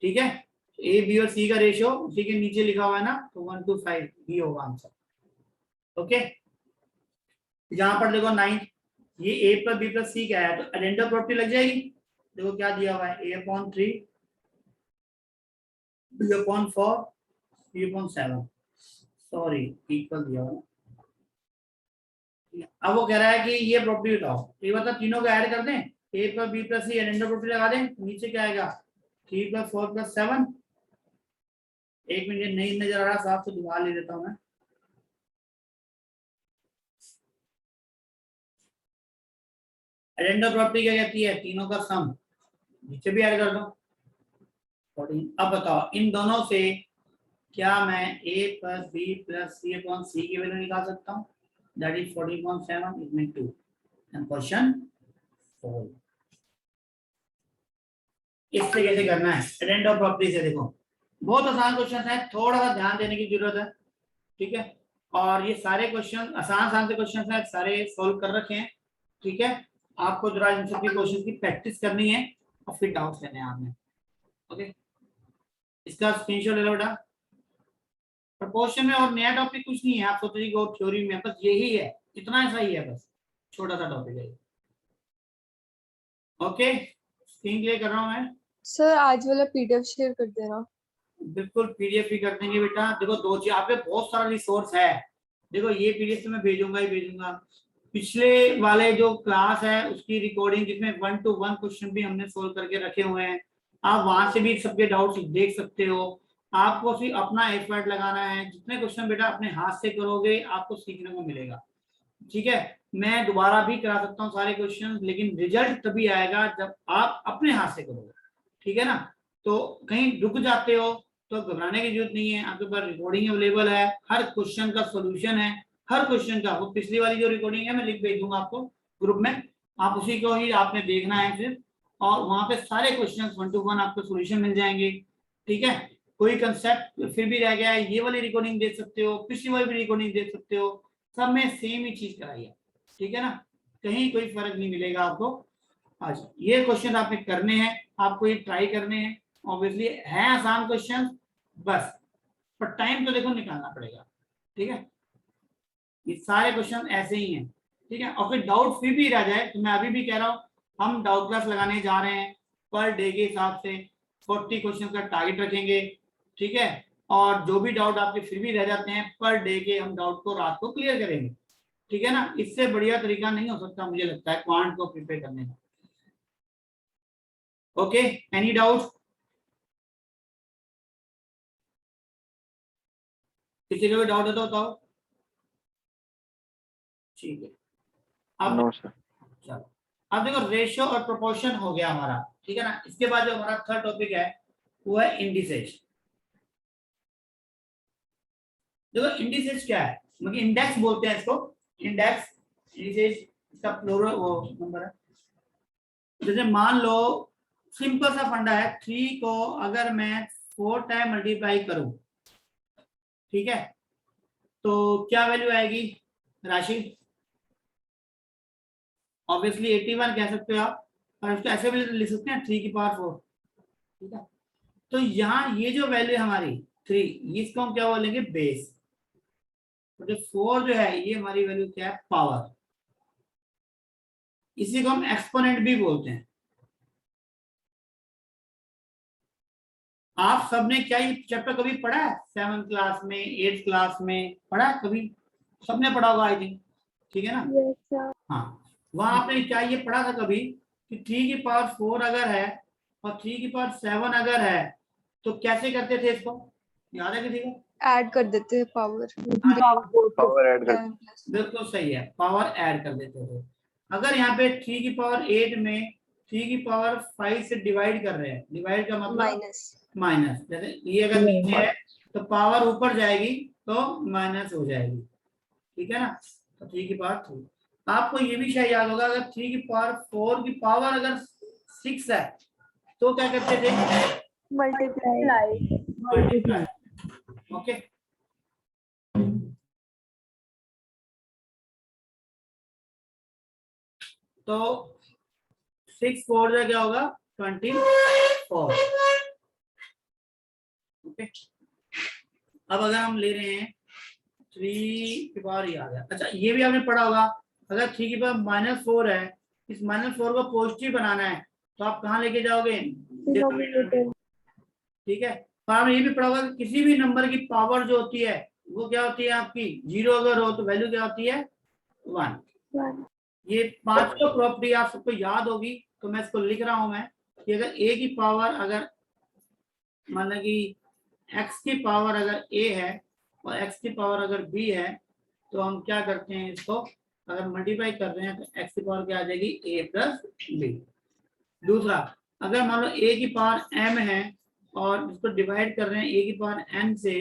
ठीक है। ए बी और सी का रेशियो उसी के नीचे लिखा हुआ है ना, तो 1:5 ये होगा आंसर। ओके, यहाँ पर देखो 9, ये a + b + c क्या है, तो अडेंडम प्रॉपर्टी लग जाएगी। देखो क्या दिया हुआ है a/3 b/4 c/7, sorry equal दिया हुआ है। अब वो कह रहा है कि ये प्रॉपर्टी बताओ, तो ये बता तीनों को ऐड कर दें, a + b + c addendum property लगा दें, तो नीचे क्या आएगा 3 + 4 + 7। एक मिनट नहीं नजर आ रहा साफ, तो दोबारा ले लेता हूं मैं। अडेंडम प्रॉपर्टी क्या कहती है, तीनों का सम, नीचे भी ऐड कर दो 14। अब बताओ इन दोनों से क्या मैं a + b + c/c की वैल्यू निकाल सकता हूँ, that is 14.7 it mean 2 and question 4। इससे कैसे करना है अडेंडम प्रॉपर्टी से, देखो बहुत आसान क्वेश्चन है, थोड़ा सा ध्यान देने की जरूरत है, ठीक है। और ये सारे क्वेश्चन आसान से क्वेश्चन है, सारे सोल्व कर रखे हैं, ठीक है। आपको जरा इन सब की क्वेश्चन की प्रैक्टिस करनी है और फिर डाउट्स लेने हैं आपने, ओके। इसका स्क्रीनशॉट ले लो बेटा। प्रोपोर्शन में और नया टॉपिक कुछ नहीं है, आप सोचिए कि थ्योरी में बस यही है, इतना ऐसा ही है, बस छोटा सा टॉपिक है, ओके। स्क्रीन क्लियर कर रहा हूं मैं, सर आज वाला पीडीएफ शेयर कर देना। बिल्कुल पीडीएफ भी कर देंगे बेटा। देखो दो चीज, आप पे बहुत सारा रिसोर्स है, देखो ये पीडीएफ तो मैं भेजूंगा ही भेजूंगा, पिछले वाले जो क्लास है उसकी रिकॉर्डिंग जिसमें 1 to 1 क्वेश्चन भी हमने सोल्व करके रखे हुए हैं, आप वहां से भी सबके डाउट्स देख सकते हो। आपको सिर्फ अपना एफर्ट लगाना है, जितने क्वेश्चन बेटा अपने हाथ से करोगे आपको सीखने को मिलेगा, ठीक है। मैं दोबारा भी करा सकता हूँ सारे क्वेश्चन, लेकिन रिजल्ट तभी आएगा जब आप अपने हाथ से करोगे, ठीक है ना। तो कहीं रुक जाते हो तो घबराने की जरूरत नहीं है, आपके पास रिकॉर्डिंग अवेलेबल है, हर क्वेश्चन का सोल्यूशन है, हर क्वेश्चन का। वो पिछली वाली जो रिकॉर्डिंग है मैं लिंक भेज दूंगा आपको ग्रुप में, आप उसी को ही आपने देखना है फिर, और वहां पे सारे क्वेश्चन 1 to 1 आपको सोल्यूशन मिल जाएंगे, ठीक है। कोई कंसेप्ट फिर भी रह गया है, ये वाली रिकॉर्डिंग देख सकते हो, पिछली वाली भी रिकॉर्डिंग देख सकते हो, सब में सेम ही चीज कराई है, ठीक है ना, कहीं कोई फर्क नहीं मिलेगा आपको। अच्छा ये क्वेश्चन आपने करने हैं, आपको ये ट्राई करने हैं, ऑब्वियसली है आसान क्वेश्चन बस, पर टाइम तो देखो निकालना पड़ेगा, ठीक है। ये सारे क्वेश्चन ऐसे ही हैं, ठीक है। और फिर डाउट फिर भी रह जाए तो मैं अभी भी कह रहा हूँ, हम डाउट क्लास लगाने जा रहे हैं, पर डे के हिसाब से 40 क्वेश्चन का टारगेट रखेंगे, ठीक है। और जो भी डाउट आपके फिर भी रह जाते हैं, पर डे के हम डाउट को रात को क्लियर करेंगे, ठीक है ना। इससे बढ़िया तरीका नहीं हो सकता मुझे लगता है क्वांट को प्रिपेयर करने का, ओके। एनी डाउट, किसी का भी डाउट है तो बताओ, ठीक है। अब नो सर। चलो अब देखो रेशियो और प्रोपोर्शन हो गया हमारा, ठीक है ना। इसके बाद जो हमारा थर्ड टॉपिक है वो है इंडिसेज। देखो इंडिसेज क्या है, मतलब इंडेक्स बोलते हैं इसको, इंडेक्स इंडिसेज इसका प्लूरल वो नंबर है। जैसे मान लो सिंपल सा फंडा है, 3 को अगर मैं 4 टाइम मल्टीप्लाई करूं, ठीक है, तो क्या वैल्यू आएगी राशि, ऑब्वियसली 81 कह सकते हो आप, और उसको ऐसे भी लिख सकते हैं 3 की पावर 4, ठीक है। तो यहाँ ये जो वैल्यू है हमारी 3, इसको हम क्या बोलेंगे बेस, तो जो 4 जो है ये हमारी वैल्यू क्या है पावर, इसी को हम एक्सपोनेंट भी बोलते हैं। आप सबने क्या ये चैप्टर कभी पढ़ा है 7th क्लास में, 8th क्लास में पढ़ा है कभी, सबने पढ़ा होगा आई थिंक, ठीक है ना। Yes sir. हाँ, वहां आपने क्या ये पढ़ा था कभी कि 3 की पावर 4 अगर है और 3 की पावर 7 अगर है तो कैसे करते थे इसको, याद है किसी को? ऐड कर देते हैं पावर पावर ऐड कर बिल्कुल सही है, पावर ऐड कर देते थे। अगर यहाँ पे 3 की पावर 8 में 3 की पावर 5 से डिवाइड कर रहे हैं, डिवाइड का मतलब माइनस। माइनस, जैसे ये अगर नीचे है तो पावर ऊपर जाएगी तो माइनस हो जाएगी, ठीक है ना। तो 3 की पावर 3, आपको ये भी शायद याद होगा अगर 3 की पावर 4 की पावर अगर 6 है तो क्या करते थे, मल्टीप्लाई। ओके। तो 6 4 का क्या होगा 24, ओके। अब अगर हम ले रहे हैं 3 की पावर, याद है, अच्छा ये भी आपने पढ़ा होगा अगर 3 की पावर -4 है, इस -4 को पॉजिटिव बनाना है तो आप कहाँ लेके जाओगे, डिनोमिनेटर। ठीक है। और आपने ये भी पढ़ा होगा कि किसी भी नंबर की पावर जो होती है वो क्या होती है आपकी, 0 अगर हो तो वैल्यू क्या होती है 1। ये 5 प्रॉपर्टी आप सबको याद होगी, तो मैं इसको लिख रहा हूं मैं कि अगर a की पावर अगर मान लो कि x की पावर अगर a है और x की पावर अगर b है तो हम क्या करते हैं, इसको अगर मल्टीप्लाई कर रहे हैं तो x की पावर क्या आ जाएगी a प्लस b। दूसरा, अगर मान लो a की पावर m है और इसको डिवाइड कर रहे हैं a की पावर n से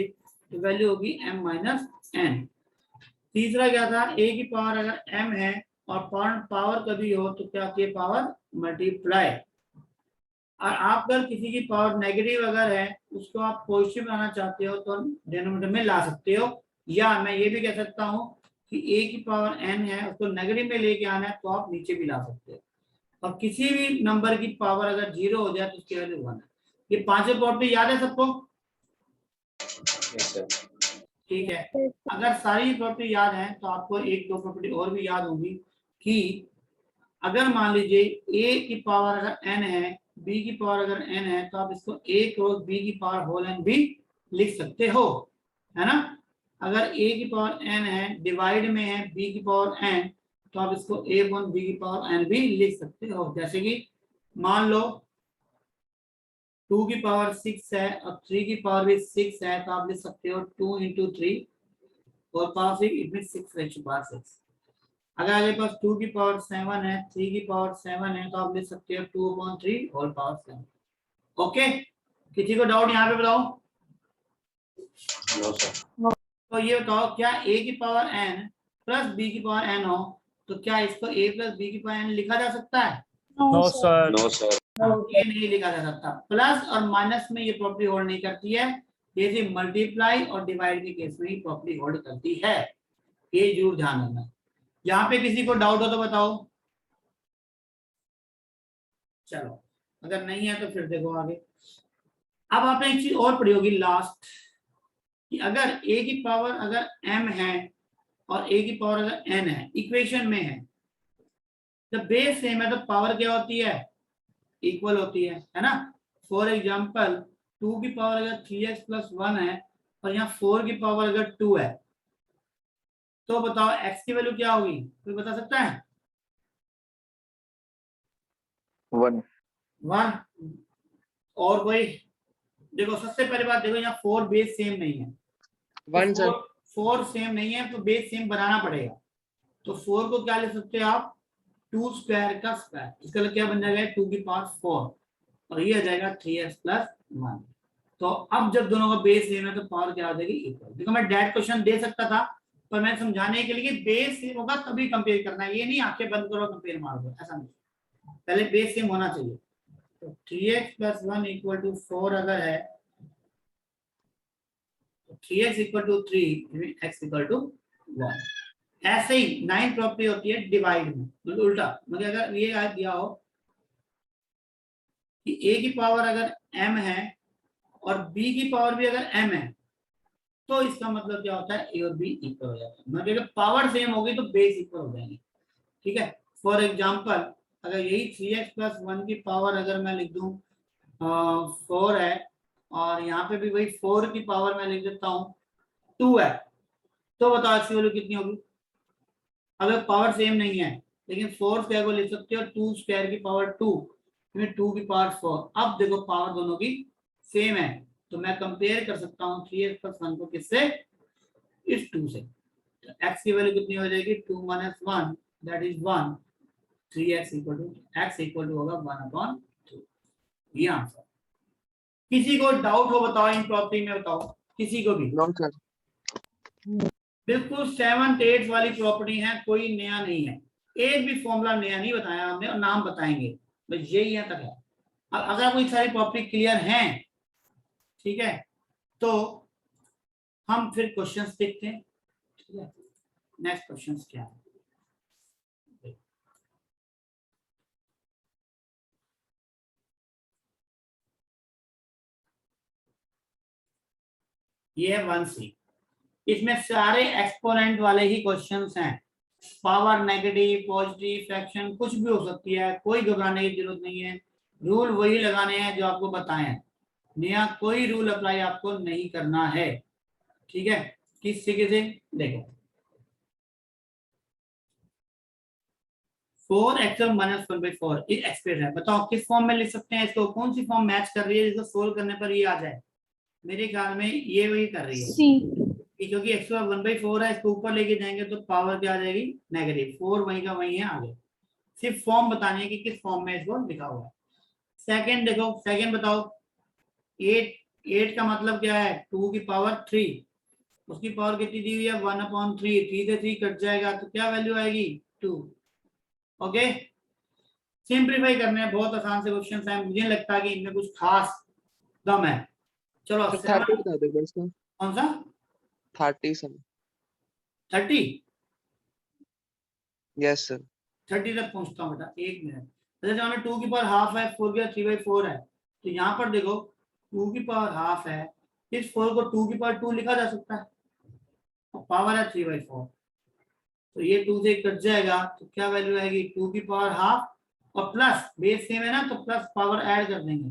तो वैल्यू होगी m माइनस n। तीसरा क्या था, a की पावर अगर m है और पावर कभी हो तो क्या होती है पावर मल्टीप्लाई। और आप अगर किसी की पावर नेगेटिव अगर है उसको आप पॉजिटिव बनाना चाहते हो तो डिनोमिनेटर में ला सकते हो, या मैं ये भी कह सकता हूँ कि a की पावर n है उसको नेगेटिव में लेके आना है तो आप नीचे भी ला सकते हो। और किसी भी नंबर की पावर अगर 0 हो जाए तो उसकी वैल्यू 1 है। ये पांचों प्रॉपर्टी याद है सबको, ठीक है। अगर सारी प्रॉपर्टी याद है तो आपको एक दो प्रॉपर्टी और भी याद होगी कि अगर मान लीजिए a की पावर अगर n है, b की पावर अगर n है तो आप इसको a क्रॉस b की पावर होल n भी लिख सकते हो, है ना। अगर a की पावर n है डिवाइड में है b की पावर n तो आप इसको a वन b की पावर n भी लिख सकते हो। जैसे कि मान लो 2 की पावर 6 है और 3 की पावर भी 6 है तो आप लिख सकते हो 2 इंटू 3 और power 6 it mean 6 raise to power 6। अगर आपके पास 2 की पावर 7 है 3 की पावर 7 है तो आप लिख सकते हो 2/3 होल पावर 7। ओके, किसी को डाउट यहाँ पे बताओ? तो ये बताओ क्या a की पावर n प्लस b की पावर n हो तो क्या इसको a प्लस b की पावर n लिखा जा सकता है? No sir. No sir. ये नहीं लिखा जा सकता। प्लस और माइनस में ये प्रॉपर्टी होल्ड नहीं करती है, ये सिर्फ मल्टीप्लाई और डिवाइड के केस में ही प्रॉपर्टी होल्ड करती है, ये जरूर ध्यान रखना। यहाँ पे किसी को डाउट हो तो बताओ। चलो, अगर नहीं है तो फिर देखो आगे। अब आपने एक चीज और पढ़ी होगी लास्ट कि अगर a की पावर अगर m है और a की पावर अगर n है, इक्वेशन में है, जब बेस सेम है तो पावर क्या होती है, इक्वल होती है ना। फॉर एग्जाम्पल 2 की पावर अगर 3x प्लस 1 है और यहाँ 4 की पावर अगर 2 है तो बताओ x की वैल्यू क्या होगी, कोई बता सकता है? 1। 1। और कोई? देखो सबसे पहली बात देखो यहाँ 4 बेस सेम नहीं है, 1 सर। 4 सेम नहीं है तो बेस सेम बनाना पड़ेगा। तो 4 को क्या लिख सकते हैं आप, 2 स्क्वायर का स्क्वायर, इसका मतलब क्या बन जाएगा 2 की पावर 4 और ये आ जाएगा 3x प्लस 1। तो अब जब दोनों का बेस सेम है तो पावर क्या आ जाएगी इक्वल। देखो मैं डायरेक्ट क्वेश्चन दे सकता था पर मैं समझाने के लिए बेस सेम होगा तभी कंपेयर करना है, ये नहीं आंखें बंद करो कंपेयर मार दो, ऐसा नहीं, पहले बेस सेम होना चाहिए। तो 3x प्लस 1 इक्वल टू 4 अगर है तो 3x equal to 3 x equal to 1। ऐसे ही 9 प्रॉपर्टी होती है डिवाइड में, मतलब उल्टा, मतलब अगर ये दिया हो कि a की पावर अगर m है और b की पावर भी अगर m है तो इसका मतलब क्या होता है a और b इक्वल हो जाता है, मतलब अगर पावर सेम होगी तो बेस इक्वल हो जाएंगे, ठीक है। फॉर एग्जांपल अगर यही 3x प्लस 1 की पावर अगर मैं लिख दूं 4 है और यहाँ पे भी वही 4 की पावर मैं लिख देता हूँ 2 है तो बताओ x की वैल्यू कितनी होगी। अगर पावर सेम नहीं है लेकिन 4 स्क्वायर को लिख सकते हो 2 स्क्वायर की पावर 2, 2 की पावर 4। अब देखो पावर दोनों की सेम है तो मैं कंपेयर कर सकता हूँ 3x + 1 को किससे, इस 2 से। तो x की वैल्यू कितनी हो जाएगी 2 - 1 दैट इज 1। 3x = होगा 1/2। ये आंसर। किसी को डाउट हो बताओ इन प्रॉपर्टी में, बताओ किसी को भी। No sir. बिल्कुल 7 8 वाली प्रॉपर्टी है, कोई नया नहीं है, एक भी फॉर्मूला नया नहीं बताया हमने और नाम बताएंगे बस यही यहाँ तक है। अब अगर कोई सारी प्रॉपर्टी क्लियर हैं, ठीक है, तो हम फिर क्वेश्चंस देखते हैं। ठीक है, नेक्स्ट क्वेश्चंस क्या है। ये है 1C, इसमें सारे एक्सपोनेंट वाले ही क्वेश्चंस हैं। पावर नेगेटिव पॉजिटिव फ्रैक्शन कुछ भी हो सकती है, कोई घबराने की जरूरत नहीं है। रूल वही लगाने हैं जो आपको बताए हैं, नया कोई रूल अप्लाई आपको नहीं करना है। ठीक है, किस तरीके से देखो 4x - 1/4 ये एक्सप्रेशन है, बताओ किस फॉर्म में लिख सकते हैं इसको, कौन सी फॉर्म मैच कर रही है जिसको सोल्व करने पर ये आ जाए। मेरे ख्याल में ये वही कर रही है सी। क्योंकि x 1/4 है, इसको ऊपर लेके जाएंगे तो पावर क्या आ जाएगी नेगेटिव, 4 वहीं का वहीं है आगे। सिर्फ फॉर्म बतानी है कि किस फॉर्म में इसको लिखा हुआ है। सेकंड देखो, सेकंड बताओ 8 का मतलब क्या है 2 की पावर 3, उसकी पावर कितनी दी हुई है 1/3, 3 से 3 कट जाएगा तो क्या वैल्यू आएगी 2। ओके, सिंप्लीफाई करने हैं, बहुत आसान से क्वेश्चन है, मुझे लगता है कि इनमें कुछ खास दम है। चलो 30 बता दो बस। कौन सा 30 सर। 30 yes sir. 30 तक पहुंचता हूँ बेटा, एक मिनट। जैसे हमने 2 की पावर हाफ है, 4 की 3/4 है, तो यहाँ पर देखो 2 की पावर हाफ है, इस 4 को 2 की पावर 2 लिखा जा सकता है और पावर है 3/4, तो ये 2 से कट जाएगा तो क्या वैल्यू आएगी 2 की पावर हाफ और प्लस बेस सेम है ना तो प्लस पावर ऐड कर देंगे,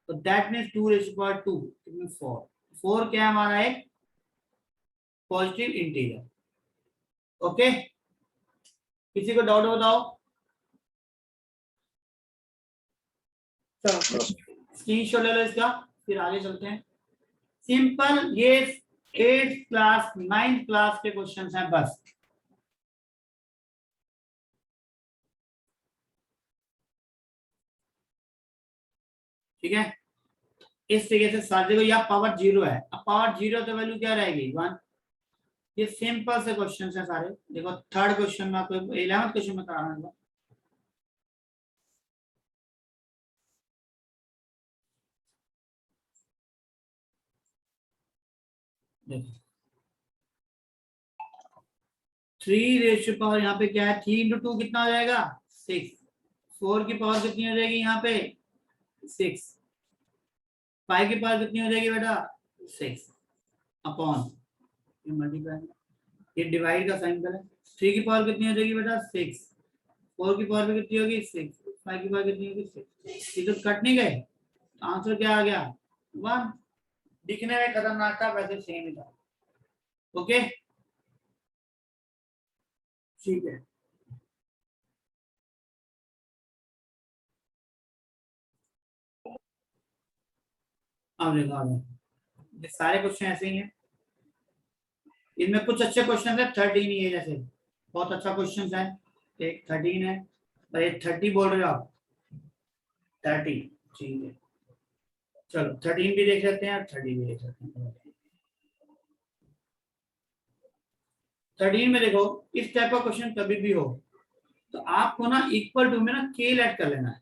तो दैट मीन्स 2 कितनी 4। 4 क्या है हमारा एक पॉजिटिव इंटीजर। ओके, किसी को डाउट बताओ। चलो स्क्रीनशॉट ले लो इसका, फिर आगे चलते हैं। सिंपल ये 8th क्लास 9th क्लास के क्वेश्चंस हैं बस। ठीक है, इस तरीके से सारे को, या पावर 0 है, अब पावर 0 तो वैल्यू क्या रहेगी 1। ये सिंपल से क्वेश्चंस हैं सारे। देखो थर्ड क्वेश्चन में आपको 11th क्वेश्चन में कराना है। देखो 3 यहाँ पे क्या है 3 × 2 कितना हो जाएगा 6। 4 की पावर कितनी हो जाएगी यहाँ पे 6। 5 की पावर कितनी हो जाएगी बेटा 6 अपॉन ये मल्टीप्लाई, ये डिवाइड का साइन करें। 3 की पावर कितनी हो जाएगी बेटा 6, 4 की पावर भी कितनी होगी 6, 5 की पावर कितनी होगी 6। ये तो कट नहीं गए, आंसर क्या आ गया 1। दिखने में खतरनाक था, वैसे सेम ही था। ओके ठीक है, अब देखो आगे, ये सारे क्वेश्चन ऐसे ही हैं। इनमें कुछ अच्छे क्वेश्चन है, 13 ही है जैसे, बहुत अच्छा क्वेश्चन है। एक 13 है और एक 30 बोल रहे हो आप 30, ठीक है। चलो 13 भी देख लेते हैं और 30 भी देख लेते हैं। 13 में देखो इस टाइप का क्वेश्चन कभी भी हो तो आपको ना इक्वल टू में ना के ऐड कर लेना है।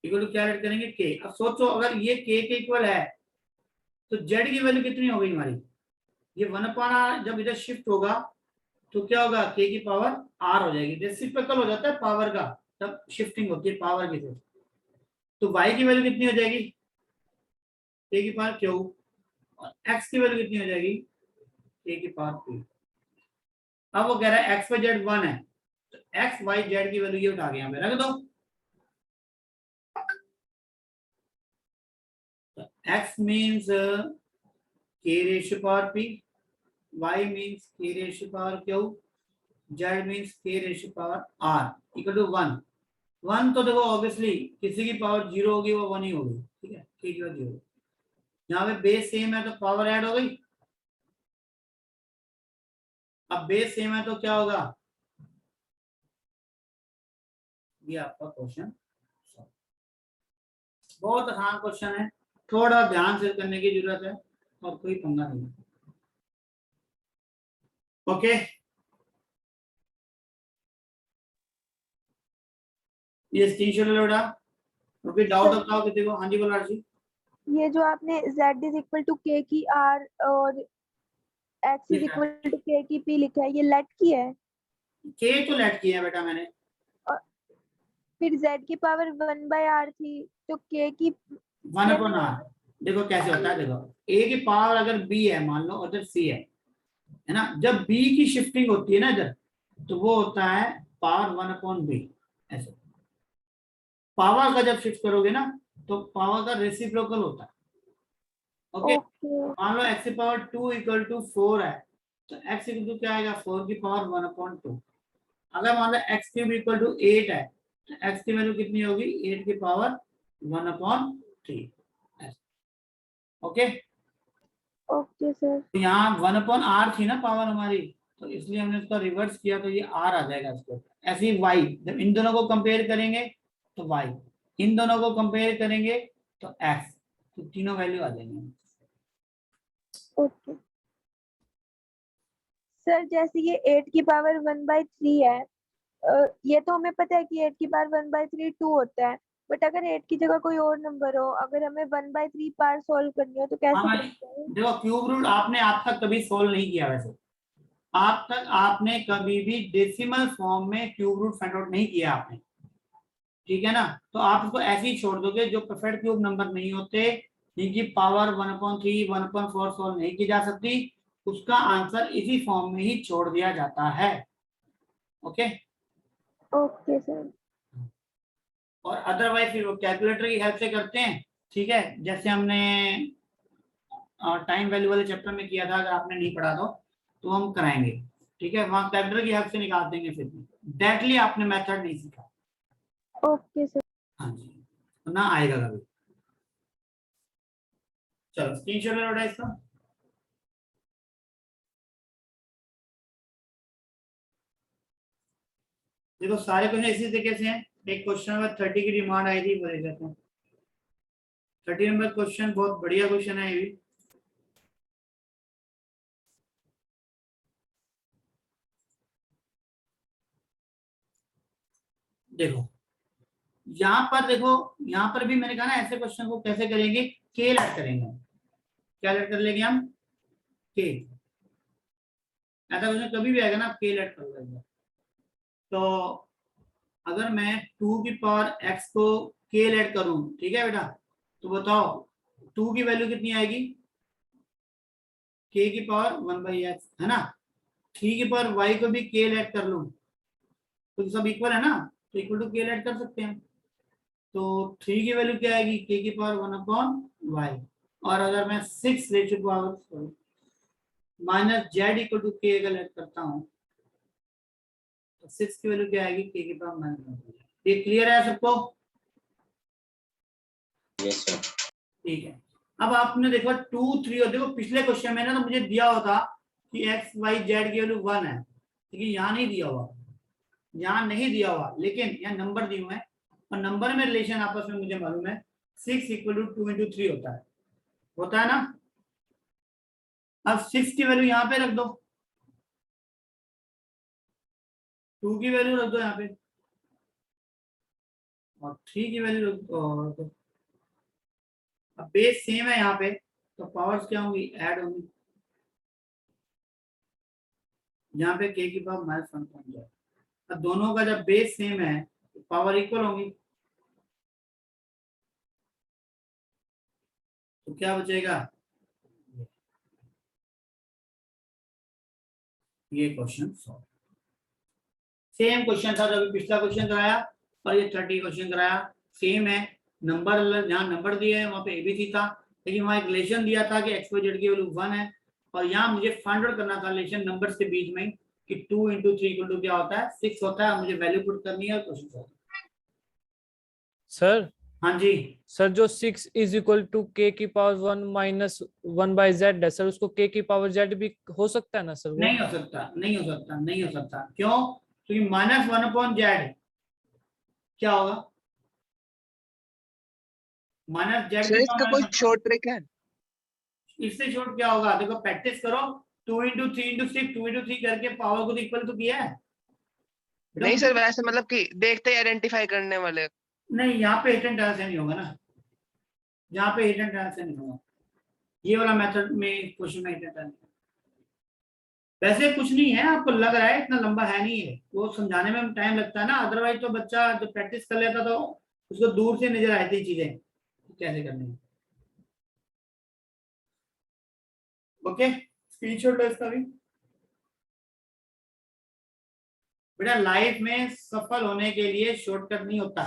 इक्वल टू क्या ऐड करेंगे के। अब सोचो अगर ये के इक्वल है तो जेड की वैल्यू कितनी हो गई हमारी, ये 1/r जब इधर शिफ्ट होगा तो क्या होगा के की पावर r हो जाएगी। रेसिप्रोकल हो जाता है पावर का जब शिफ्टिंग होती है पावर की तरफ, तो y की वैल्यू कितनी हो जाएगी के की पावर q और x की वैल्यू कितनी हो जाएगी के की पावर p। अब वो कह रहा है x y z 1 है तो x y z की वैल्यू ये उठा के यहाँ पे रख दो। x means k ratio power p, y means k ratio power q, z means k ratio power r equal to 1. 1 तो देखो ऑब्वियसली किसी की पावर 0 होगी वो 1 ही होगी, ठीक है, k की पावर 0. यहाँ पे बेस सेम है तो पावर ऐड हो गई. अब बेस सेम है तो क्या होगा, ये आपका क्वेश्चन. बहुत आसान क्वेश्चन है, थोड़ा ध्यान से करने की जरूरत है और कोई पंगा नहीं. ओके, ये स्क्रीनशॉट लो बेटा. कोई डाउट बताओ किसी को. हाँ जी बोलो आरसी. ये जो आपने z is equal to k की r और x is equal to k की p लिखा है, ये लेट की है. k तो लेट किया है बेटा मैंने. फिर z की पावर 1 बाय r थी तो k की 1 अपॉन r. देखो कैसे होता है, देखो a की पावर अगर b है मान लो और c है ना, जब b की शिफ्टिंग होती है ना इधर तो वो होता है पावर 1 अपॉन b. ऐसे पावर का जब शिफ्ट करोगे ना तो पावर का रेसिप्रोकल होता है. ओके, मान लो x की पावर 2 इक्वल टू 4 है तो x इक्वल टू क्या आएगा, 4 की पावर 1 अपॉन 2. अगर मान लो x क्यूब इक्वल टू 8 है तो x की वैल्यू कितनी होगी, 8 की power 1 upon 3. Okay okay sir. तो यहाँ 1 अपॉन r थी ना पावर हमारी, तो इसलिए हमने उसका रिवर्स किया तो ये r आ जाएगा इसको. ऐसे ही y, जब इन दोनों को कंपेयर करेंगे तो y, इन दोनों को कंपेयर करेंगे तो x, तो तीनों वैल्यू आ जाएंगे. ओके सर, जैसे ये 8 की पावर 1 बाय 3 है, ये तो हमें पता है कि 8 की पावर 1 बाय 3 2 होता है, बट अगर 8 की जगह कोई और नंबर हो, अगर हमें 1 बाय 3 पार सॉल्व करनी हो तो कैसे हाँ, करते हैं? देखो क्यूब रूट आपने आज तक कभी सोल्व नहीं किया. वैसे आज तक आपने कभी भी डेसिमल फॉर्म में क्यूब रूट फाइंड आउट नहीं किया आपने, ठीक है ना. तो आप इसको ऐसे ही छोड़ दोगे. जो परफेक्ट क्यूब नंबर नहीं होते, जिनकी पावर 1/3 1/4 सॉल्व नहीं की जा सकती, उसका आंसर इसी फॉर्म में ही छोड़ दिया जाता है. Okay okay sir. और अदरवाइज फिर वो कैलकुलेटर की हेल्प से करते हैं, ठीक है, जैसे हमने टाइम वैल्यू वाले चैप्टर में किया था. अगर आपने नहीं पढ़ा तो हम कराएंगे, ठीक है, वहां कैलकुलेटर की हेल्प से निकाल देंगे. फिर डायरेक्टली आपने मेथड नहीं सीखा. Okay sir. हाँ जी, ना आएगा कभी. चलो स्क्रीनशॉट ले लो इसका. देखो सारे क्वेश्चन इसी तरीके से हैं. एक क्वेश्चन नंबर 30 की डिमांड आई थी, वो ले जाते हैं. 30 नंबर क्वेश्चन बहुत बढ़िया क्वेश्चन है ये भी. देखो यहाँ पर, देखो यहाँ पर भी मैंने कहा ना ऐसे क्वेश्चन को कैसे करेंगे, के ऐड करेंगे. क्या ऐड कर लेंगे हम, के. ऐसा क्वेश्चन कभी भी आएगा ना, के ऐड कर लेंगे. तो अगर मैं 2 की पावर x को k ऐड करूं, ठीक है बेटा, तो बताओ 2 की वैल्यू कितनी आएगी, k की पावर 1/x है ना. 3 की पावर y को भी k ऐड कर लूं तो सब इक्वल है ना, तो इक्वल टू k ऐड कर सकते हैं. तो 3 की वैल्यू क्या आएगी, k की पावर 1/y. और अगर मैं 6 ratio power minus z equal to k अगर ऐड करता हूं तो 6 की वैल्यू क्या आएगी, k की पावर -1. ये क्लियर है सबको? Yes sir. ठीक है. अब आपने देखो 2 3 और देखो पिछले क्वेश्चन में ना तो मुझे दिया हुआ था कि x y z की वैल्यू 1 है, लेकिन यहाँ नहीं दिया हुआ, यहाँ नहीं दिया हुआ, लेकिन यहाँ नंबर दिए हुए हैं और नंबर में रिलेशन आपस में मुझे मालूम है 6 = 2 × 3 होता है ना. अब 6 की वैल्यू यहाँ पे रख दो, 2 की वैल्यू रख दो यहाँ पे और 3 की वैल्यू रख दो. अब बेस सेम है यहाँ पे तो पावर्स क्या होंगी, ऐड होंगी. यहाँ पे k की पावर -1 पहुंच जाए. अब दोनों का जब बेस सेम है तो पावर इक्वल होंगी, तो क्या बचेगा, ये क्वेश्चन सॉल्व. सेम क्वेश्चन था जो पिछला क्वेश्चन कराया और ये 30 क्वेश्चन कराया, सेम है. नंबर जहाँ नंबर दिए हैं वहां पे ABC था, लेकिन वहाँ एक रिलेशन दिया था कि एक्स वाई जेड की वैल्यू 1 है, और यहाँ मुझे फाइंड आउट करना था रिलेशन नंबर्स के बीच में कि 2 × 3 = क्या होता है, 6 होता है, और मुझे वैल्यू पुट करनी है और क्वेश्चन सॉल्व। सर हाँ जी, सर जो 6 = k⁻1 - 1/z है सर, उसको k⁻z भी हो सकता है ना सर? वो नहीं हो सकता, नहीं हो सकता, नहीं हो सकता। क्यों? क्योंकि -1/z क्या होगा? -z सर की इसका पावर कोई -1। शॉर्ट ट्रिक है? इससे शॉर्ट क्या होगा? देखो प्रैक्टिस करो, 2 × 3 × 6, 2 × 3 करके पावर को इक्वल तो किया है। नहीं सर, वैसे मतलब कि देखते ही आइडेंटिफाई करने वाले। नहीं, यहाँ पे हिट एंड ट्रायल से नहीं होगा ना, यहाँ पे हिट एंड ट्रायल से नहीं होगा, ये वाला मेथड में क्वेश्चन में हिट एंड ट्रायल। वैसे कुछ नहीं है, आपको लग रहा है इतना लंबा है नहीं है, वो समझाने में टाइम लगता है ना, अदरवाइज तो बच्चा जो प्रैक्टिस कर लेता तो उसको दूर से नजर आती चीजें कैसे करनी है। ओके, स्क्रीनशॉट लो इसका भी। बेटा लाइफ में सफल होने के लिए शॉर्टकट नहीं होता,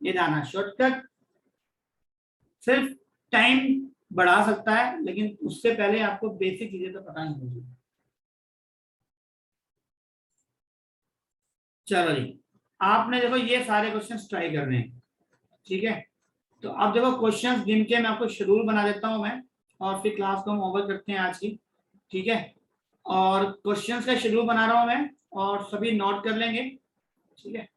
ये जाना। शॉर्टकट सिर्फ टाइम बढ़ा सकता है, लेकिन उससे पहले आपको बेसिक चीजें तो पता नहीं होगी। चलो जी, आपने देखो ये सारे क्वेश्चंस ट्राई करने हैं, ठीक है। तो अब देखो क्वेश्चंस गिन के मैं आपको शेड्यूल बना देता हूं मैं, और फिर क्लास को हम ओवर करते हैं आज की, ठीक है। और क्वेश्चंस का शेड्यूल बना रहा हूं मैं, और सभी नोट कर लेंगे, ठीक है।